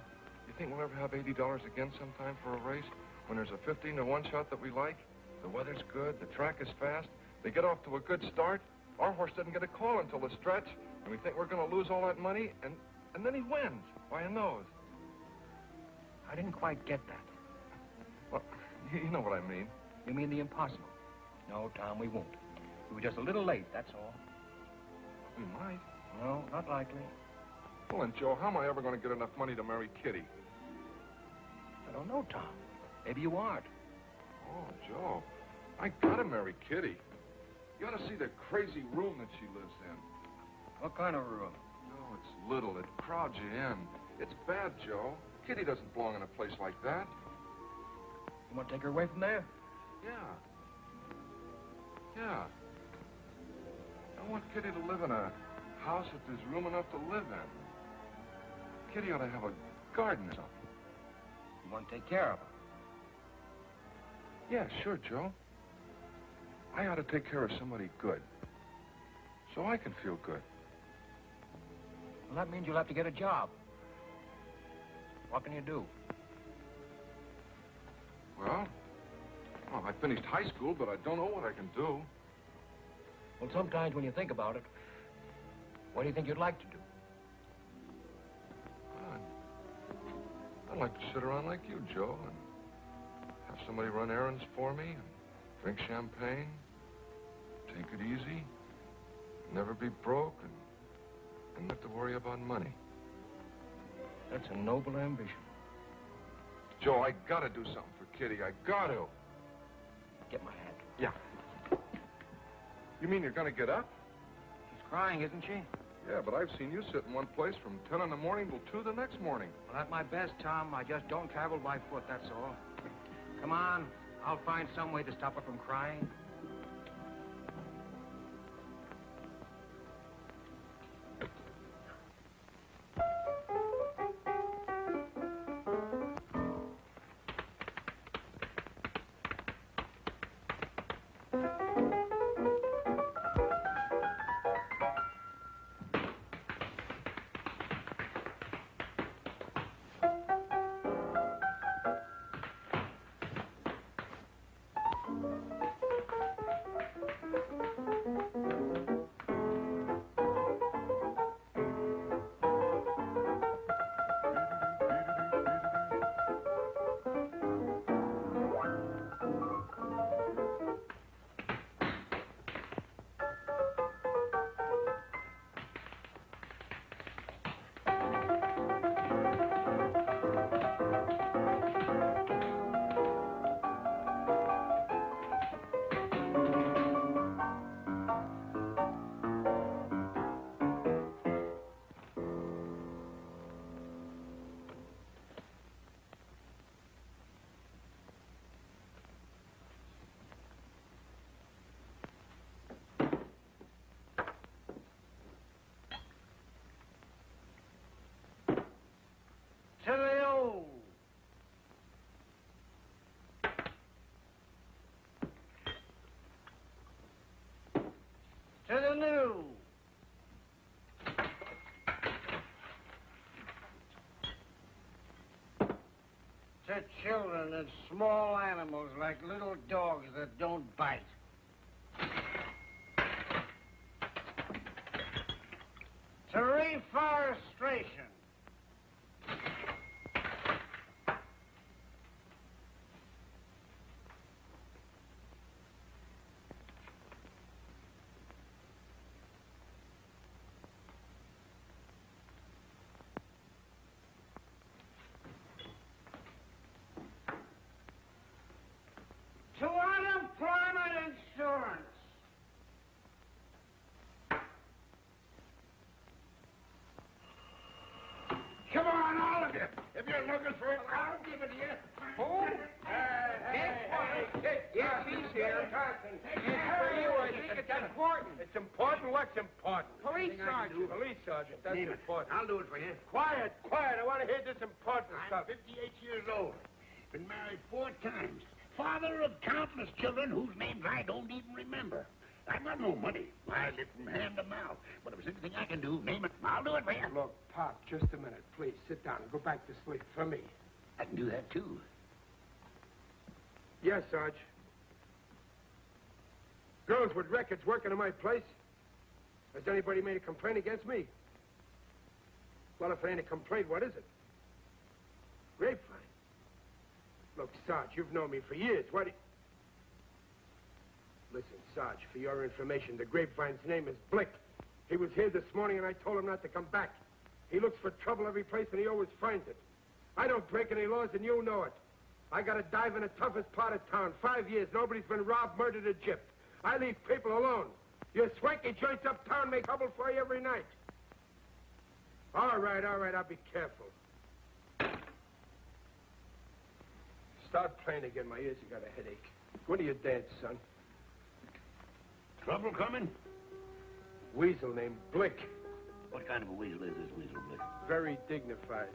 you think we'll ever have $80 again sometime for a race? When there's a 15-to-1 shot that we like, the weather's good, the track is fast, they get off to a good start, our horse doesn't get a call until the stretch, and we think we're going to lose all that money, and then he wins by a nose. I didn't quite get that. Well, you know what I mean. You mean the impossible? No, Tom, we won't. We were just a little late, that's all. We might. No, not likely. Well, then, Joe, how am I ever going to get enough money to marry Kitty? I don't know, Tom. Maybe you aren't. Oh, Joe, I gotta marry Kitty. You ought to see the crazy room that she lives in. What kind of room? No, it's little. It crowds you in. It's bad, Joe. Kitty doesn't belong in a place like that. You want to take her away from there? Yeah. I want Kitty to live in a house that there's room enough to live in. Kitty ought to have a garden or something. You want to take care of her. Yeah, sure, Joe. I ought to take care of somebody good. So I can feel good. Well, that means you'll have to get a job. What can you do? Well, I finished high school, but I don't know what I can do. Well, sometimes when you think about it, what do you think you'd like to do? I'd like to sit around like you, Joe, and have somebody run errands for me, and drink champagne, take it easy, never be broke, and not have to worry about money. That's a noble ambition. Joe, I gotta do something for Kitty. I got to. Get my hat. Yeah. You mean you're gonna get up? She's crying, isn't she? Yeah, but I've seen you sit in one place from 10 in the morning till 2 the next morning. Well, at my best, Tom, I just don't travel by foot, that's all. Come on, I'll find some way to stop her from crying. To the old. To the new. To children and small animals like little dogs that don't bite. To reforestation. To unemployment insurance. Come on, all of you. If you're looking for it, I'll give it to you. Who? Yes, he's here. It's for you. I think it's important. It's important? What's important? Police sergeant. Police sergeant, that's Name it. important. I'll do it for you. Quiet, quiet. I want to hear this important I'm stuff. 58 years old. Been married 4 times. Father of countless children whose names I don't even remember. I've got no money. I live from hand to mouth. But if there's anything I can do, name it. I'll do it for you. Look, Pop, just a minute, please. Sit down and go back to sleep for me. I can do that, too. Yes, Sarge. Girls with records working in my place? Has anybody made a complaint against me? Well, if it ain't a complaint, what is it? Grapevine. Look, Sarge, you've known me for years. Listen, Sarge, for your information, the Grapevine's name is Blick. He was here this morning, and I told him not to come back. He looks for trouble every place, and he always finds it. I don't break any laws, and you know it. I got to dive in the toughest part of town. 5 years, nobody's been robbed, murdered, or gypped. I leave people alone. Your swanky joints uptown make trouble for you every night. All right, I'll be careful. Start playing again. My ears have got a headache. When do you dance, son? Trouble coming? Weasel named Blick. What What kind of a weasel is this weasel, Blick? Very dignified.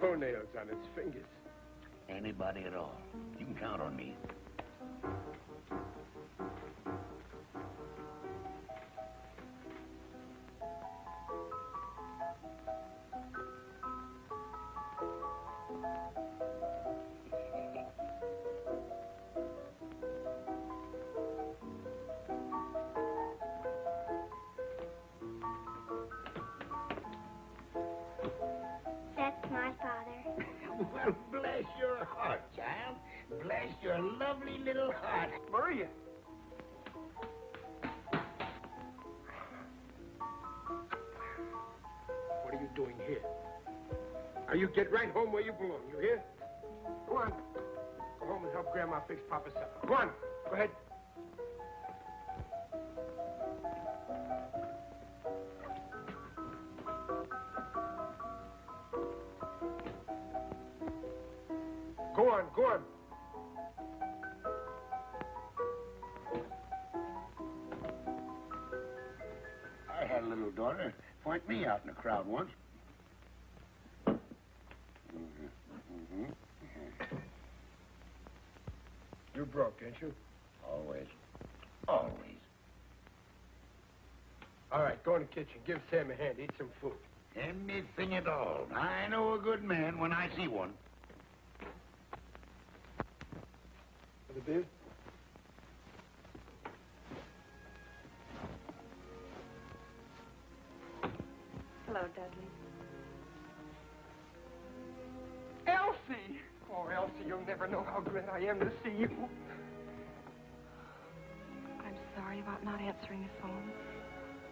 Toenails on its fingers. Anybody at all. You can count on me. That's my father. Well, bless your heart, child. Bless your lovely little heart. Maria. What are you doing here? Now you get right home where you belong, you hear? Go on. Go home and help Grandma fix Papa's supper. Go on. Go ahead. Go on, go on. I had a little daughter point me out in a crowd once. You're broke, ain't you? Always. Always. All right, go in the kitchen. Give Sam a hand. Eat some food. Anything at all. I know a good man when I see one. For the beer? Hello, Dudley. Elsie! Oh, Elsie, you'll never know how glad I am to see you. I'm sorry about not answering the phone.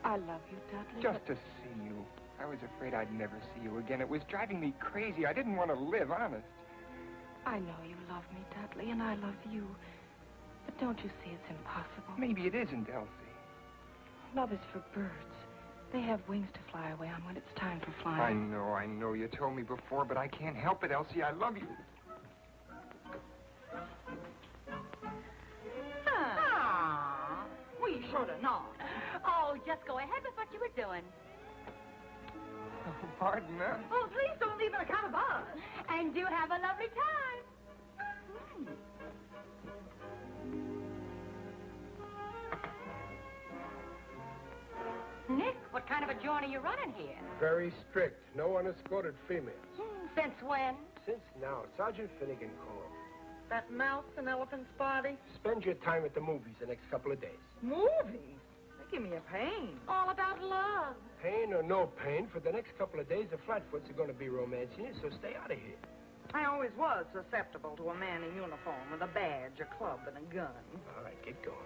I love you, Dudley. Just to see you. I was afraid I'd never see you again. It was driving me crazy. I didn't want to live, honest. I know you love me, Dudley, and I love you. But don't you see it's impossible? Maybe it isn't, Elsie. Love is for birds. They have wings to fly away on when it's time for flying. I know. You told me before, but I can't help it, Elsie. I love you. Ah, we should have known. Oh, just go ahead with what you were doing. Oh, pardon, huh? Oh, please don't leave an account of us. And do have a lovely time. Nick, what kind of a joint are you running here? Very strict. No unescorted females. Since when? Since now, Sergeant Finnegan called. That mouse and elephant's body? Spend your time at the movies the next couple of days. Movies? They give me a pain. All about love. Pain or no pain, for the next couple of days, the Flatfoots are going to be romancing you, so stay out of here. I always was susceptible to a man in uniform with a badge, a club, and a gun. All right, get going.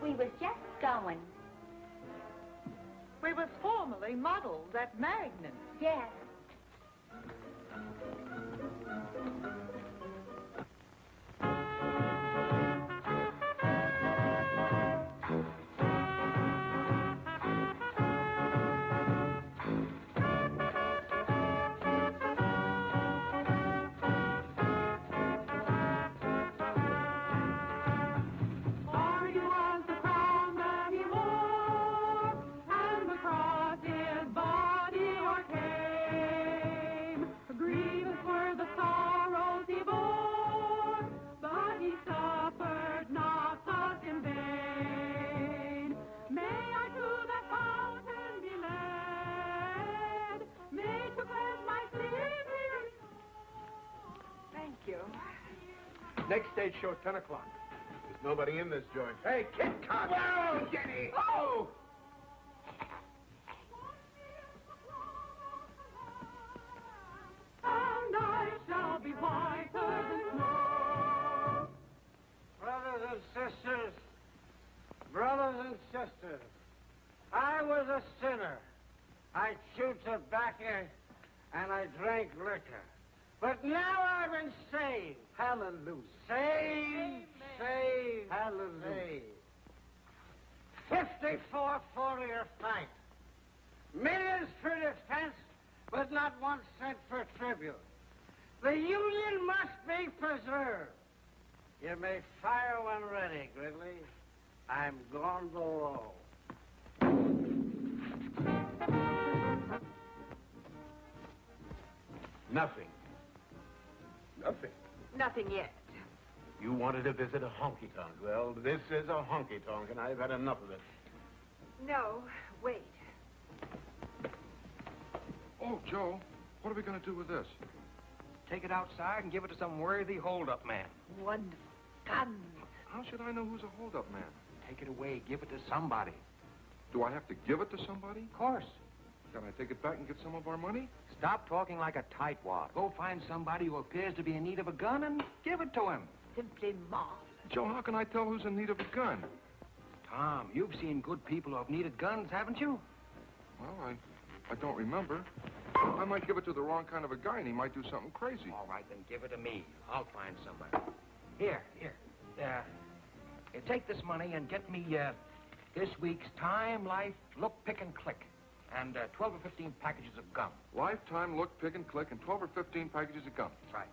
We was just going. We was formerly models at Magnum. Yes. Next stage show, 10 o'clock. There's nobody in this joint. Hey, Kit Cod! Whoa, Jenny! Oh! And I shall be whiter than snow. Brothers and sisters, I was a sinner. I chewed tobacco and I drank liquor. But now I've been saved. Hallelujah. Saved, saved, hallelujah. 54 for-year fight. Millions for defense, but not 1 cent for tribute. The Union must life preserve. You may fire when ready, Gridley. I'm gone below. Nothing. Nothing. Nothing yet. You wanted to visit a honky-tonk. Well, this is a honky-tonk, and I've had enough of it. No, wait. Oh, Joe, what are we going to do with this? Take it outside and give it to some worthy hold-up man. Wonderful. Guns. How should I know who's a hold-up man? Take it away. Give it to somebody. Do I have to give it to somebody? Of course. Can I take it back and get some of our money? Stop talking like a tightwad. Go find somebody who appears to be in need of a gun and give it to him. Simply marvelous. Joe, how can I tell who's in need of a gun? Tom, you've seen good people who have needed guns, haven't you? Well, I don't remember. I might give it to the wrong kind of a guy, and he might do something crazy. All right, then give it to me. I'll find somebody. Here. Take this money and get me this week's Time, Life, Look, Pick, and Click, and 12 or 15 packages of gum. Lifetime, Look, Pick, and Click, and 12 or 15 packages of gum. That's right.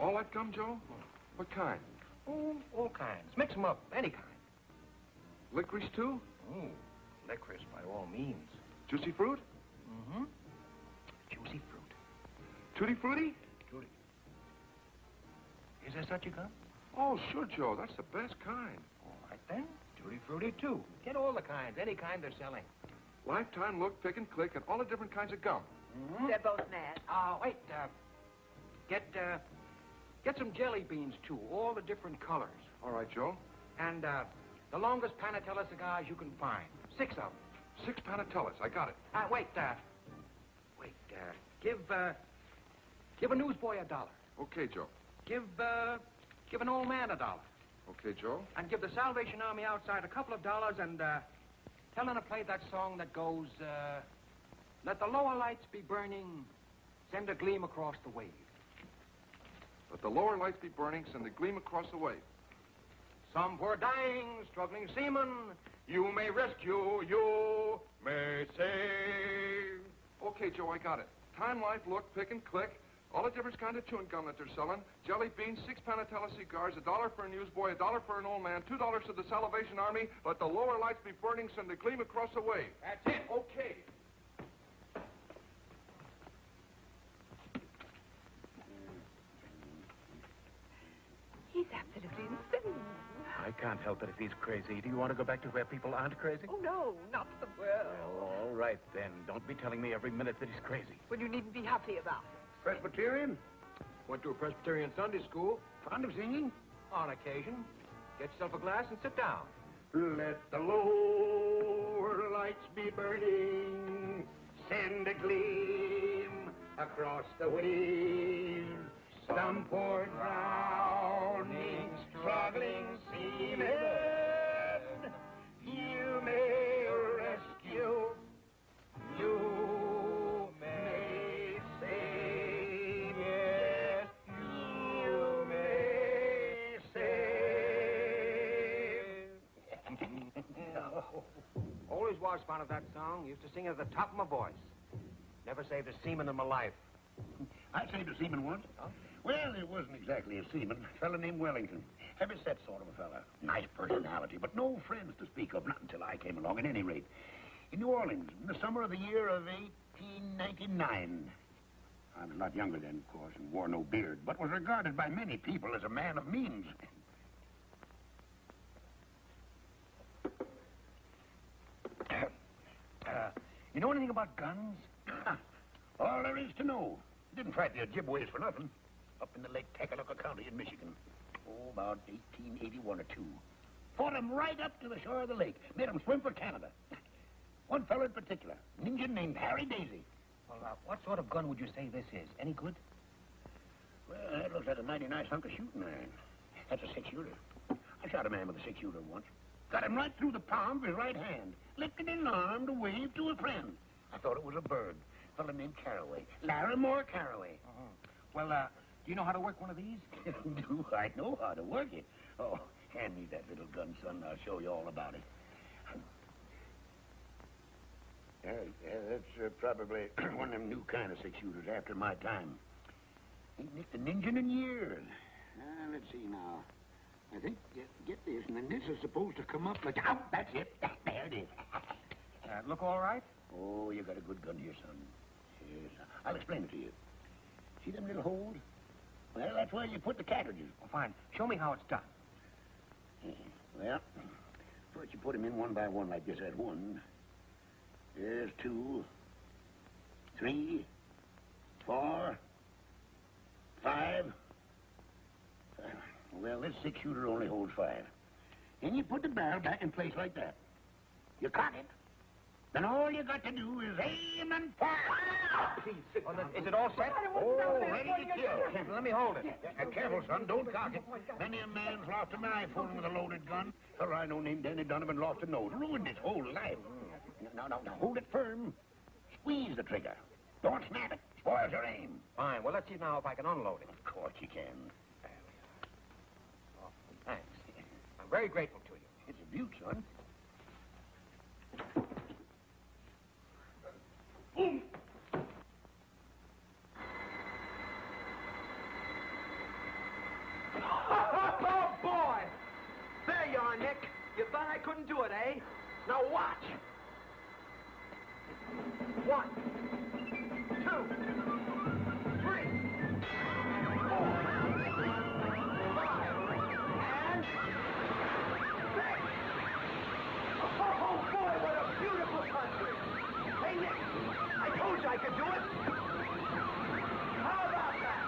All that gum, Joe? What kind? Oh, all kinds. Mix them up, any kind. Licorice, too? Oh, licorice by all means. Juicy fruit? Mm-hmm. Juicy fruit. Tutti frutti? Tutti. Is there such a gum? Oh, sure, Joe. That's the best kind. All right, then. Tutti frutti, too. Get all the kinds, any kind they're selling. Lifetime, Look, Pick, and Click, and all the different kinds of gum. Mm-hmm. They're both mad. Wait, get some jelly beans, too, all the different colors. All right, Joe. And, the longest Panatella cigars you can find. 6 of them. 6 Panatellas. I got it. Give a newsboy $1. Okay, Joe. Give an old man $1. Okay, Joe. And give the Salvation Army outside a couple of dollars and, tell them to play that song that goes, let the lower lights be burning, send a gleam across the wave. Let the lower lights be burning, send a gleam across the wave. Some poor dying, struggling seaman, you may rescue, you may save. Okay, Joe, I got it. Time, Life, Look, Pick, and Click. All the different kinds of chewing gum that they're selling. Jelly beans, 6 Panatella cigars, $1 for a newsboy, $1 for an old man, $2 to the Salvation Army. Let the lower lights be burning, send a gleam across the wave. That's it. Okay. He's absolutely insane. I can't help it if he's crazy. Do you want to go back to where people aren't crazy? Oh, no, not the world. Well, all right, then. Don't be telling me every minute that he's crazy. Well, you needn't be happy about it. Presbyterian? Went to a Presbyterian Sunday school. Fond of singing? On occasion. Get yourself a glass and sit down. Let the lower lights be burning, send a gleam across the wave. Some poor drowning, struggling seaman, you may rescue, you may save, yes, you may save. Always was fond of that song. Used to sing it at the top of my voice. Never saved a seaman in my life. I saved a seaman once. Huh? Well, it wasn't exactly a seaman. A fella named Wellington. Heavy-set sort of a fella. Nice personality, but no friends to speak of, not until I came along, at any rate. In New Orleans, in the summer of the year of 1899. I was a lot younger then, of course, and wore no beard, but was regarded by many people as a man of means. You know anything about guns? All there is to know. Didn't fight the Ojibways for nothing. Up in the Lake Tecoloca County in Michigan. Oh, about 1881 or 2. Fought 'em right up to the shore of the lake. Made 'em swim for Canada. One fellow in particular, an Indian named Harry Daisy. Well, what sort of gun would you say this is? Any good? Well, that looks like a mighty nice hunk of shooting iron. That's a 6-shooter. I shot a man with a 6-shooter once. Got him right through the palm of his right hand. Lifted his arm to wave to a friend. I thought it was a bird. A fellow named Carraway. Larry Moore Carraway. Well, do you know how to work one of these? Do I know how to work it? Oh, hand me that little gun, son. I'll show you all about it. That's probably one of them new kind of 6-shooters after my time. Ain't nicked an engine in years. Let's see now. I think, get this, and then this is supposed to come up like... Oh, that's it. There it is. Look all right? Oh, you got a good gun here, son. Yes, I'll explain it to you. See them little holes? Well, that's where you put the cartridges. Oh, fine. Show me how it's done. Well, first you put them in one by one like this. There's one. There's 2, 3, 4, 5. Well, this 6-shooter only holds 5. Then you put the barrel back in place like that. You cock it. Then all you got to do is aim and fire. Please, sit down. Is it all set? Oh, ready to kill. Let me hold it. Careful, son. Don't cock it. Many a man's lost an eye fooling with a loaded gun. Or I know named Danny Donovan lost a nose. Ruined his whole life. Now, hold it firm. Squeeze the trigger. Don't snap it. Spoils your aim. Fine. Well, let's see now if I can unload it. Of course you can. Oh, thanks. I'm very grateful to you. It's a beaut, son. Boom! Oh, boy! There you are, Nick. You thought I couldn't do it, eh? Now watch. 1, 2, 3, 4, 5, and 6. Oh, boy, what a beautiful country. Hey, Nick, I told you I could do it. How about that?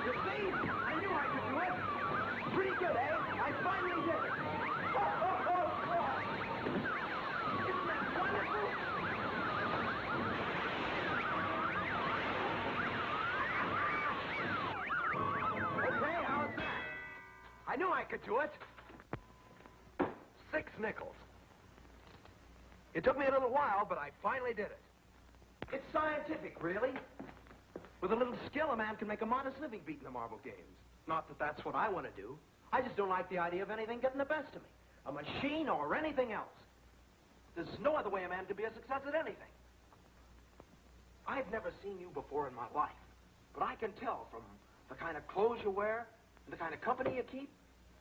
You see, I knew I could do it. Pretty good, eh? I finally did it. Oh, boy. Isn't that wonderful? Okay, how's that? I knew I could do it. 6 nickels. It took me a little while, but I finally did it. It's scientific, really. With a little skill, a man can make a modest living beating the marble games. Not that that's what I want to do. I just don't like the idea of anything getting the best of me. A machine or anything else. There's no other way a man can be a success at anything. I've never seen you before in my life, but I can tell from the kind of clothes you wear and the kind of company you keep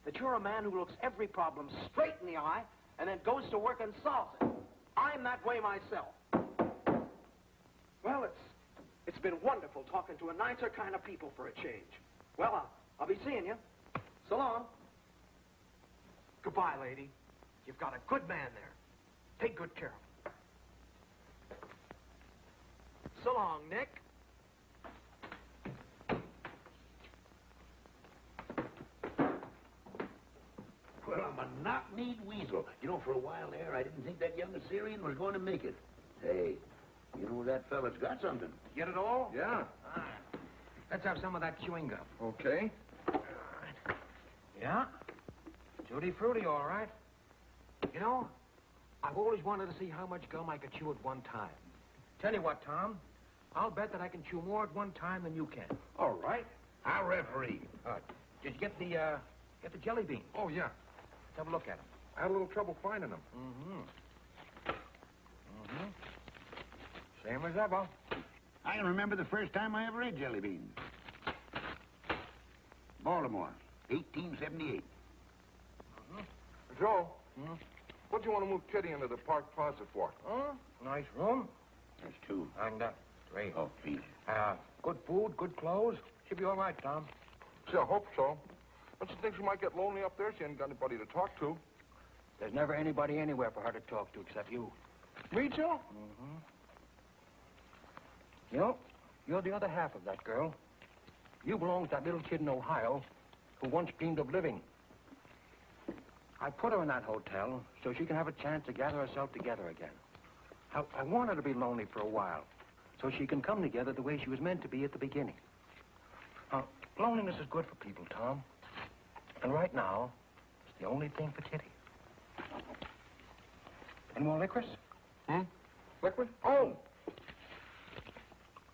that you're a man who looks every problem straight in the eye and then goes to work and solves it. I'm that way myself. Well, it's been wonderful talking to a nicer kind of people for a change. Well, I'll be seeing you. So long. Goodbye, lady. You've got a good man there. Take good care of him. So long, Nick. Well, I'm a knock-kneed weasel. You know, for a while there, I didn't think that young Assyrian was going to make it. Hey, you know that fella's got something. Get it all? Yeah. Let's have some of that chewing gum. Okay. Yeah? Tutti frutti, all right. You know, I've always wanted to see how much gum I could chew at one time. Tell you what, Tom, I'll bet that I can chew more at one time than you can. All right. I'll referee. Just get the jelly beans. Oh, yeah. Let's have a look at them. I had a little trouble finding them. Same as ever. I can remember the first time I ever ate jelly beans. Baltimore, 1878. Joe, what do you want to move Kitty into the park plaza for? Nice room. There's 2. And, 3. Oh, please. Good food, good clothes. Should be all right, Tom. Gee, I hope so. Don't you think she might get lonely up there? She ain't got anybody to talk to. There's never anybody anywhere for her to talk to except you. Me, Joe? You know, you're the other half of that girl. You belong to that little kid in Ohio who once dreamed of living. I put her in that hotel so she can have a chance to gather herself together again. I want her to be lonely for a while so she can come together the way she was meant to be at the beginning. Loneliness is good for people, Tom. And right now, it's the only thing for Kitty. Any more licorice? Liquid? Oh!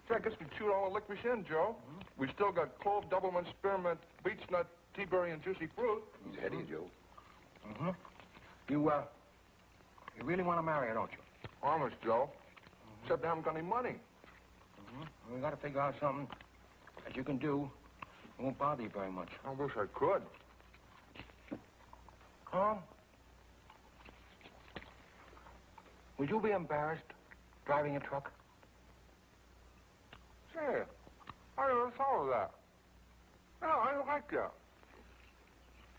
Gee, I guess we chewed all the licorice in, Joe. We still got clove, doublemint, spearmint, beech nut, tea berry, and juicy fruit. He's heady, Joe. You really want to marry her, don't you? Honest, Joe. Except I haven't got any money. We got to figure out something That you can do. It won't bother you very much. I wish I could. Carl? Would you be embarrassed driving a truck? Say, I never thought of that. No, I don't like that.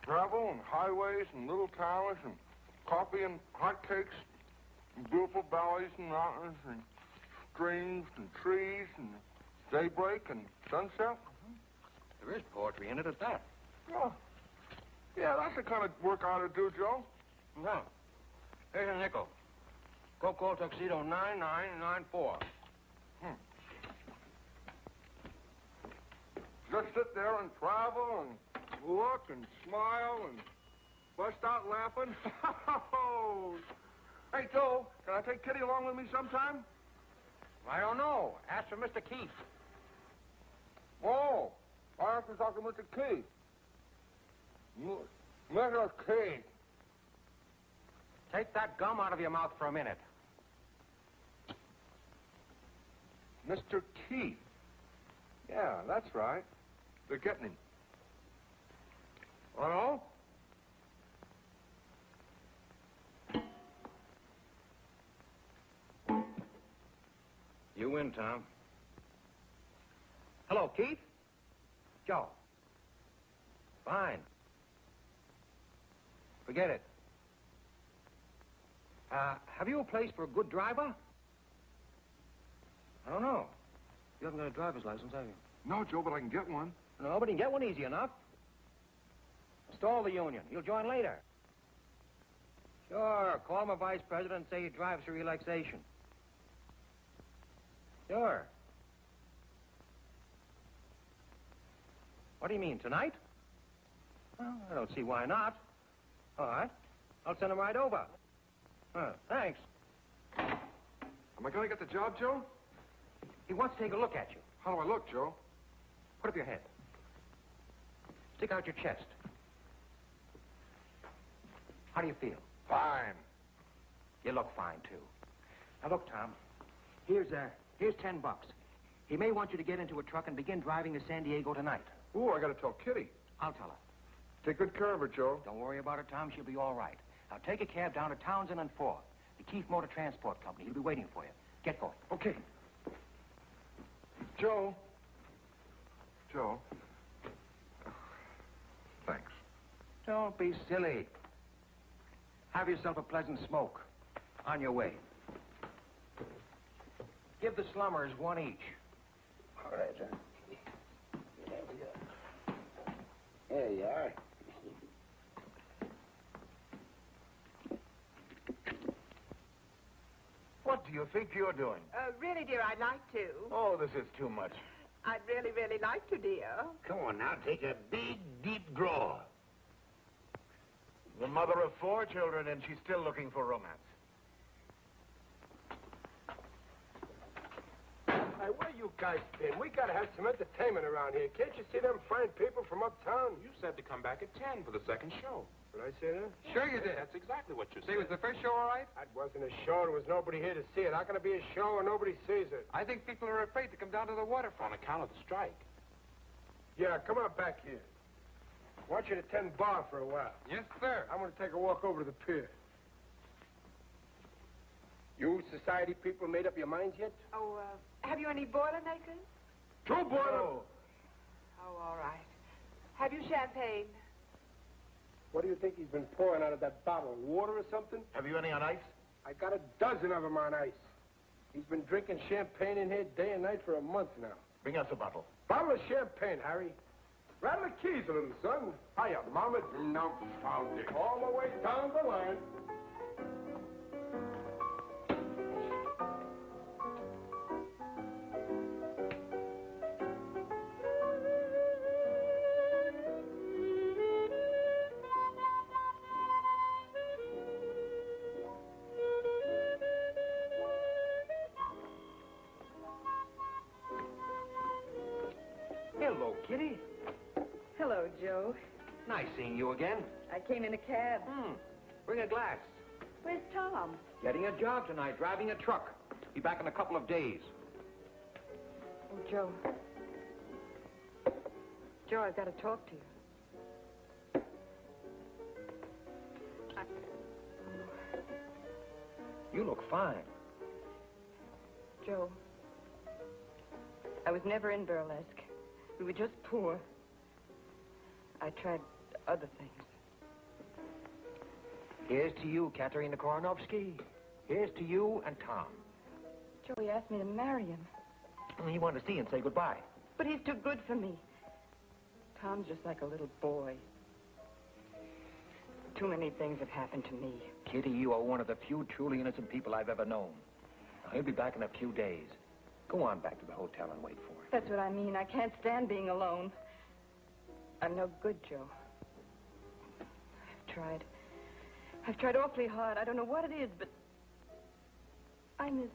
Travel and highways and little towns and coffee and hotcakes and beautiful valleys and mountains and streams and trees and daybreak and sunset. There is poetry in it at that. Oh, yeah, that's the kind of work I ought to do, Joe. No. Here's a nickel. Go call Tuxedo 9994. Just sit there and travel and look and smile and bust out laughing. Hey, Joe, can I take Kitty along with me sometime? I don't know. Ask for Mr. Keith. Oh, I have to talk to Mr. Keith. Mr. Keith. Take that gum out of your mouth for a minute. Mr. Keith. Yeah, that's right. They're getting him. Hello? You win, Tom. Hello, Keith? Joe. Fine. Forget it. Have you a place for a good driver? I don't know. You haven't got a driver's license, have you? No, Joe, but I can get one. No, but you can get one easy enough. Install the union. You'll join later. Sure. Call my vice president and say he drives for relaxation. Sure. What do you mean, tonight? Well, I don't see why not. All right. I'll send him right over. Thanks. Am I going to get the job, Joe? He wants to take a look at you. How do I look, Joe? Put up your head. Stick out your chest. How do you feel? Fine. You look fine, too. Now, look, Tom. Here's $10. He may want you to get into a truck and begin driving to San Diego tonight. Ooh, I got to tell Kitty. I'll tell her. Take good care of her, Joe. Don't worry about her, Tom. She'll be all right. Now, take a cab down to Townsend and 4th. The Keith Motor Transport Company. He'll be waiting for you. Get going. Okay. Joe. Joe. Thanks. Don't be silly. Have yourself a pleasant smoke. On your way. Give the slummers one each. All right, sir. There we go. There you are. What do you think you're doing? Really, dear, I'd like to. Oh, this is too much. I'd really, really like to, dear. Come on now, take a big, deep draw. The mother of 4 children, and she's still looking for romance. Hey, where you guys been? We gotta have some entertainment around here. Can't you see them fine people from uptown? You said to come back at 10 for the second show. Did I say that? Sure you did. That's exactly what you See, said. was the first show all right? That wasn't a show. There was nobody here to see it. How can it be a show and nobody sees it? I think people are afraid to come down to the waterfront. On account of the strike. Yeah, come on back here. I want you to tend bar for a while. Yes, sir. I'm going to take a walk over to the pier. You society people made up your minds yet? Oh, have you any Boilermakers? Two boiler. Oh, all right. Have you champagne? What do you think he's been pouring out of that bottle? Water or something? Have you any on ice? I got a dozen of them on ice. He's been drinking champagne in here day and night for a month now. Bring us a bottle. Bottle of champagne, Harry. Rattle the keys a little, son. Hiya, Mama. No, found it. All the way down the line. Hello, Kitty. Hello, Joe. Nice seeing you again. I came in a cab. Bring a glass. Where's Tom? Getting a job tonight, driving a truck. Be back in a couple of days. Oh, Joe. Joe, I've got to talk to you. You look fine. Joe, I was never in burlesque. We were just poor. I tried other things. Here's to you, Katerina Koronovsky. Here's to you and Tom. Joe, he asked me to marry him. He wanted to see you and say goodbye. But he's too good for me. Tom's just like a little boy. Too many things have happened to me. Kitty, you are one of the few truly innocent people I've ever known. Now, he'll be back in a few days. Go on back to the hotel and wait for him. That's what I mean. I can't stand being alone. I'm no good, Joe. I've tried awfully hard. I don't know what it is, but I miss...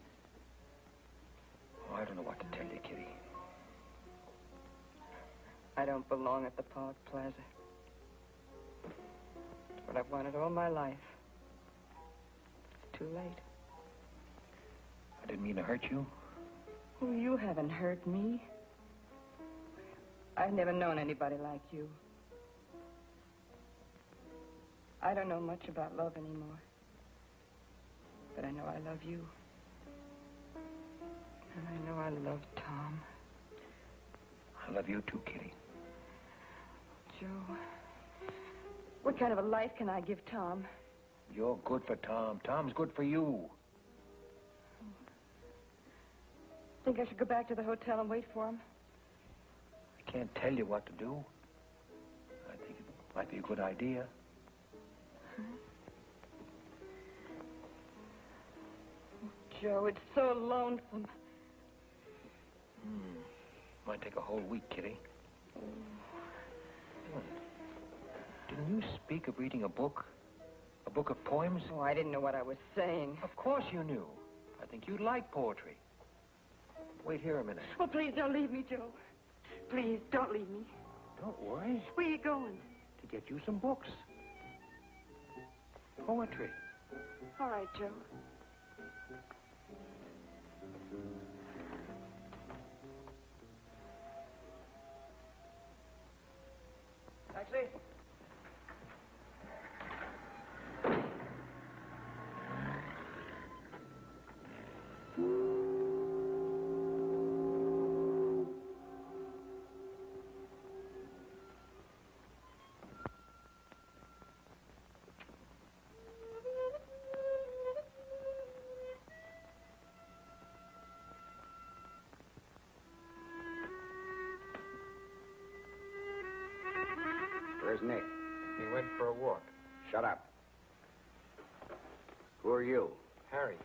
Oh, I don't know what to tell you, Kitty. I don't belong at the Park Plaza. It's what I've wanted all my life. It's too late. I didn't mean to hurt you. Oh, you haven't hurt me. I've never known anybody like you. I don't know much about love anymore. But I know I love you. And I know I love Tom. I love you too, Kitty. Joe, what kind of a life can I give Tom? You're good for Tom. Tom's good for you. Think I should go back to the hotel and wait for him? I can't tell you what to do. I think it might be a good idea. Joe, it's so lonesome. Might take a whole week, Kitty. Didn't you speak of reading a book? A book of poems? Oh, I didn't know what I was saying. Of course you knew. I think you'd like poetry. Wait here a minute. Oh, please don't leave me, Joe. Please, don't leave me. Don't worry. Where are you going? To get you some books. Poetry. All right, Joe. Taxi? Where's Nick? He went for a walk. Shut up. Who are you? Harry.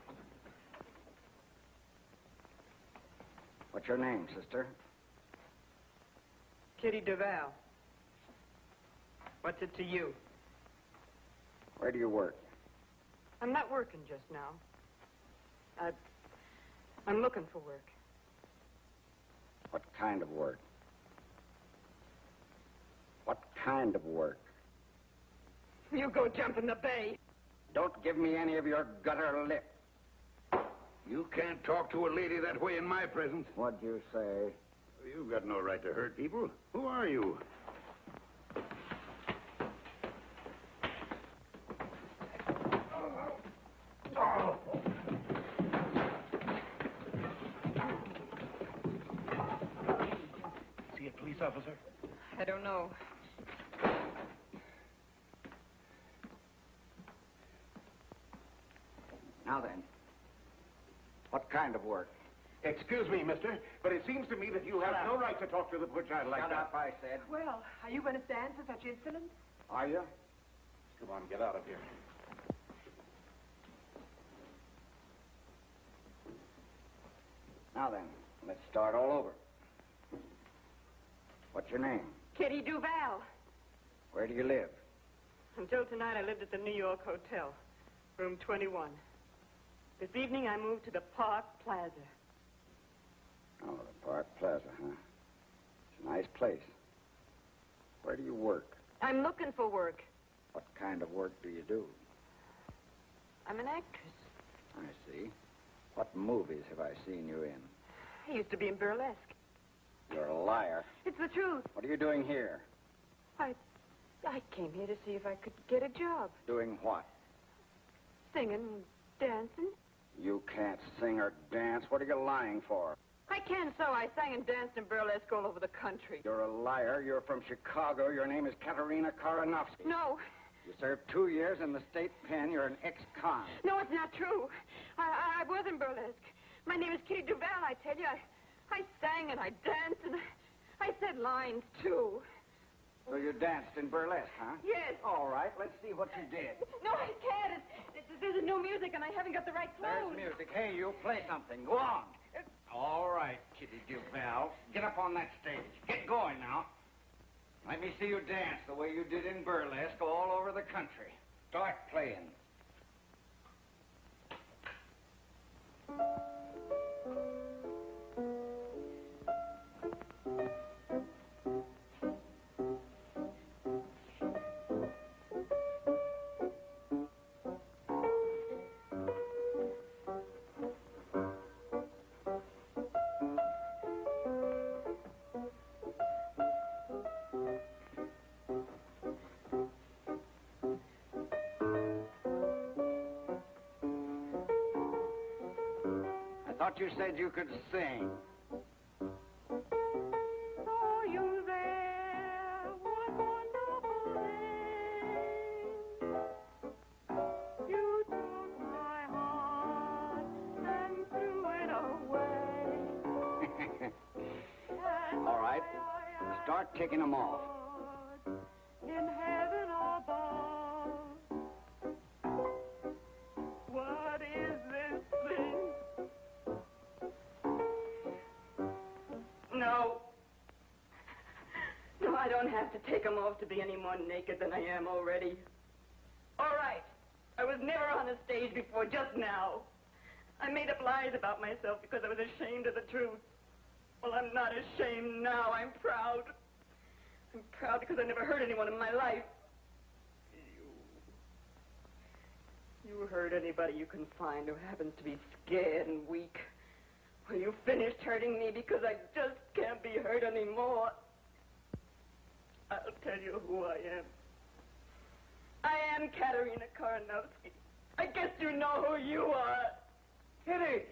What's your name, sister? Kitty Duval. What's it to you? Where do you work? I'm not working just now. I'm looking for work. What kind of work? What kind of work? You go jump in the bay. Don't give me any of your gutter lip. You can't talk to a lady that way in my presence. What'd you say? You've got no right to hurt people. Who are you? See a police officer? I don't know. Now then, what kind of work? Excuse me, mister, but it seems to me that you have no right to talk to the poor child like Shut that. up, I said. Well, are you going to stand for such insolence? Are you? Come on, get out of here. Now then, let's start all over. What's your name? Kitty Duval. Where do you live? Until tonight, I lived at the New York Hotel, room 21. This evening, I moved to the Park Plaza. Oh, the Park Plaza, huh? It's a nice place. Where do you work? I'm looking for work. What kind of work do you do? I'm an actress. I see. What movies have I seen you in? I used to be in burlesque. You're a liar. It's the truth. What are you doing here? I came here to see if I could get a job. Doing what? Singing, dancing. You can't sing or dance. What are you lying for? I can so. I sang and danced in burlesque all over the country. You're a liar. You're from Chicago. Your name is Katerina Karanovsky. No. You served 2 years in the state pen. You're an ex-con. No, it's not true. I was in burlesque. My name is Kitty Duval, I tell you. I sang and I danced and I said lines, too. So you danced in burlesque, huh? Yes. All right, let's see what you did. No, I can't. There's no music and I haven't got the right clothes. There's music. Hey, you play something. Go on. All right, Kitty Duval. Get up on that stage. Get going now. Let me see you dance the way you did in burlesque all over the country. Start playing. I thought you said you could sing. Are you there? What wonderful name? You took my heart and threw it away. All right. Start taking them off. In heaven above. What is this thing? No. No, I don't have to take them off to be any more naked than I am already. All right. I was never on a stage before, just now. I made up lies about myself because I was ashamed of the truth. Well, I'm not ashamed now. I'm proud. I'm proud because I never hurt anyone in my life. You hurt anybody you can find who happens to be scared and weak. Well, you finished hurting me because I just can't be hurt anymore. I'll tell you who I am. I am Katerina Karanovsky. I guess you know who you are. Kitty!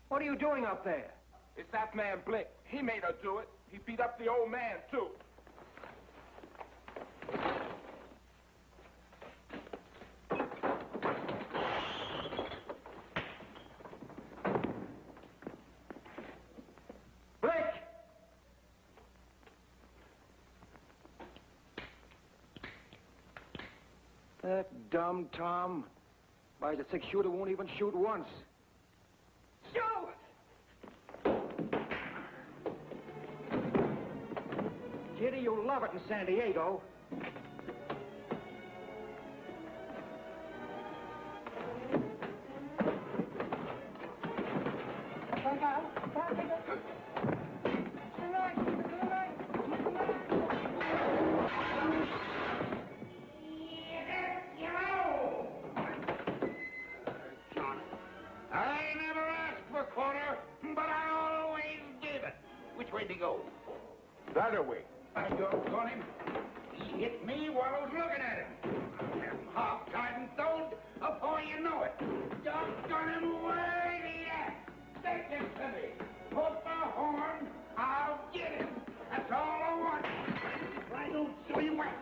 What are you doing up there? It's that man Blick. He made her do it. He beat up the old man, too. Blick! That dumb Tom. By the 6-shooter won't even shoot once. Joe! Kitty, you'll love it in San Diego. I never asked for a quarter, but I always gave it. Which way did he go? That way. I doggone him. He hit me while I was looking at him. Half-tied and thrown before you know it. Doggone him, where's he at? Take him to me. Put the horn, I'll get him. That's all I want. I don't show you what.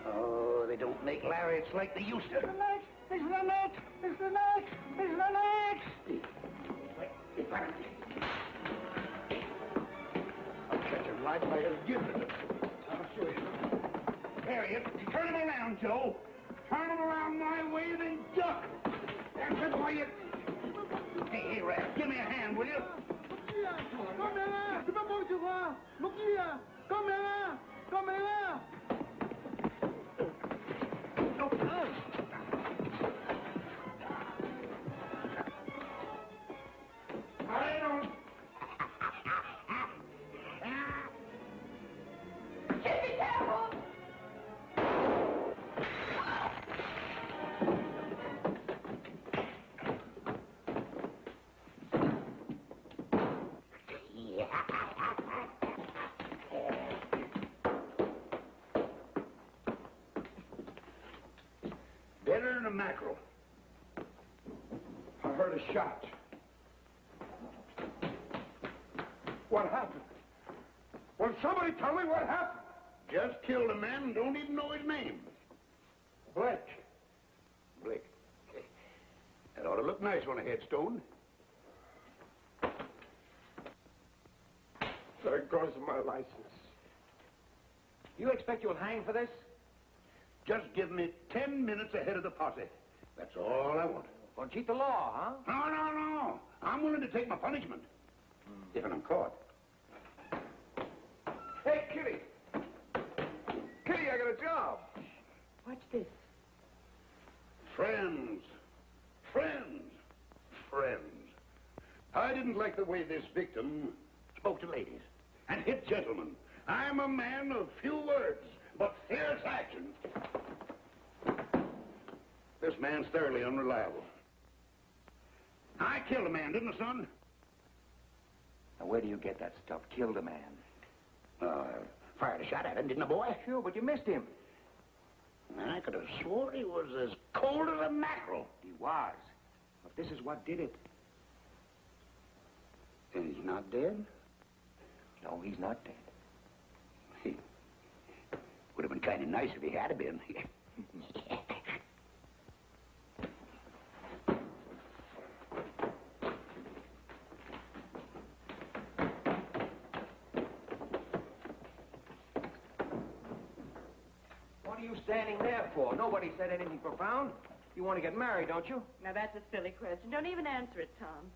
Oh, they don't make lariats like they used to. It's the neck! It's the neck! It's the neck! It's the neck! I'll catch him right by his gizzard. I'll show you. There he is. Turn him around, Joe. Turn him around my way, then duck. That's it, boy. Hey, Red, give me a hand, will you? Comme là! C'est pas bon, tu vois! Mokia! Comme là! Comme là! I don't... Be careful! a mackerel. I heard a shot. What happened? Will somebody tell me what happened? Just killed a man and don't even know his name. Blake. Blake. That ought to look nice on a headstone. There goes my license. You expect you'll hang for this? Just give me 10 minutes ahead of the posse. That's all I want. Well, cheat the law, huh? No. I'm willing to take my punishment. If I'm caught. Hey, Kitty. Kitty, I got a job. What's this? Friends. I didn't like the way this victim spoke to ladies and hit gentlemen. I'm a man of few words, but fierce action. This man's thoroughly unreliable. I killed a man, didn't I, son? Now, where do you get that stuff? Killed a man. Fired a shot at him, didn't I, boy? Sure, but you missed him. I could have swore he was as cold as a mackerel. He was. But this is what did it. And he's not dead? No, he's not dead. He would have been kind of nice if he had been. What are you standing there for? Nobody said anything profound. You want to get married, don't you? Now, that's a silly question. Don't even answer it, Tom.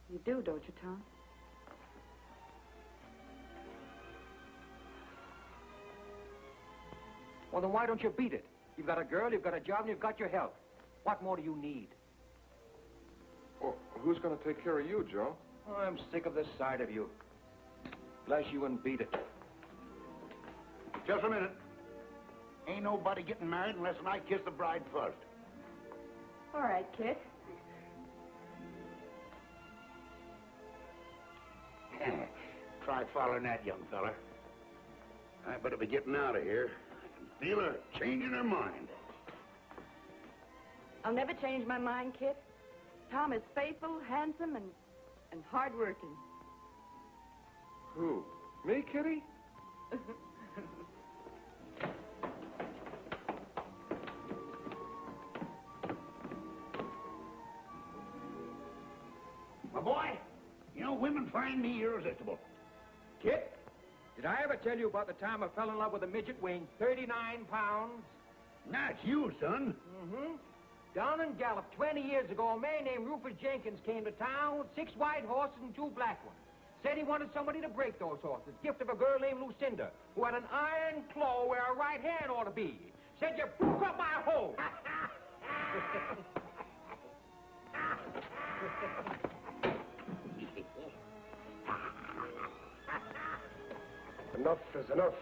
You do, don't you, Tom? Well, then why don't you beat it? You've got a girl, you've got a job, and you've got your health. What more do you need? Well, who's going to take care of you, Joe? Oh, I'm sick of this side of you. Bless you and beat it. Just a minute. Ain't nobody getting married unless I kiss the bride first. All right, Kit. Try following that, young fella. I better be getting out of here. I can feel her changing her mind. I'll never change my mind, Kit. Tom is faithful, handsome, and hard-working. Who? Me, Kitty? My boy, you know, women find me irresistible. Kit, did I ever tell you about the time I fell in love with a midget weighing 39 pounds? That's you, son. Mm-hmm. Down in Gallup 20 years ago, a man named Rufus Jenkins came to town with 6 white horses and 2 black ones. Said he wanted somebody to break those horses. Gift of a girl named Lucinda, who had an iron claw where her right hand ought to be. Said you broke up my hole. Enough is enough.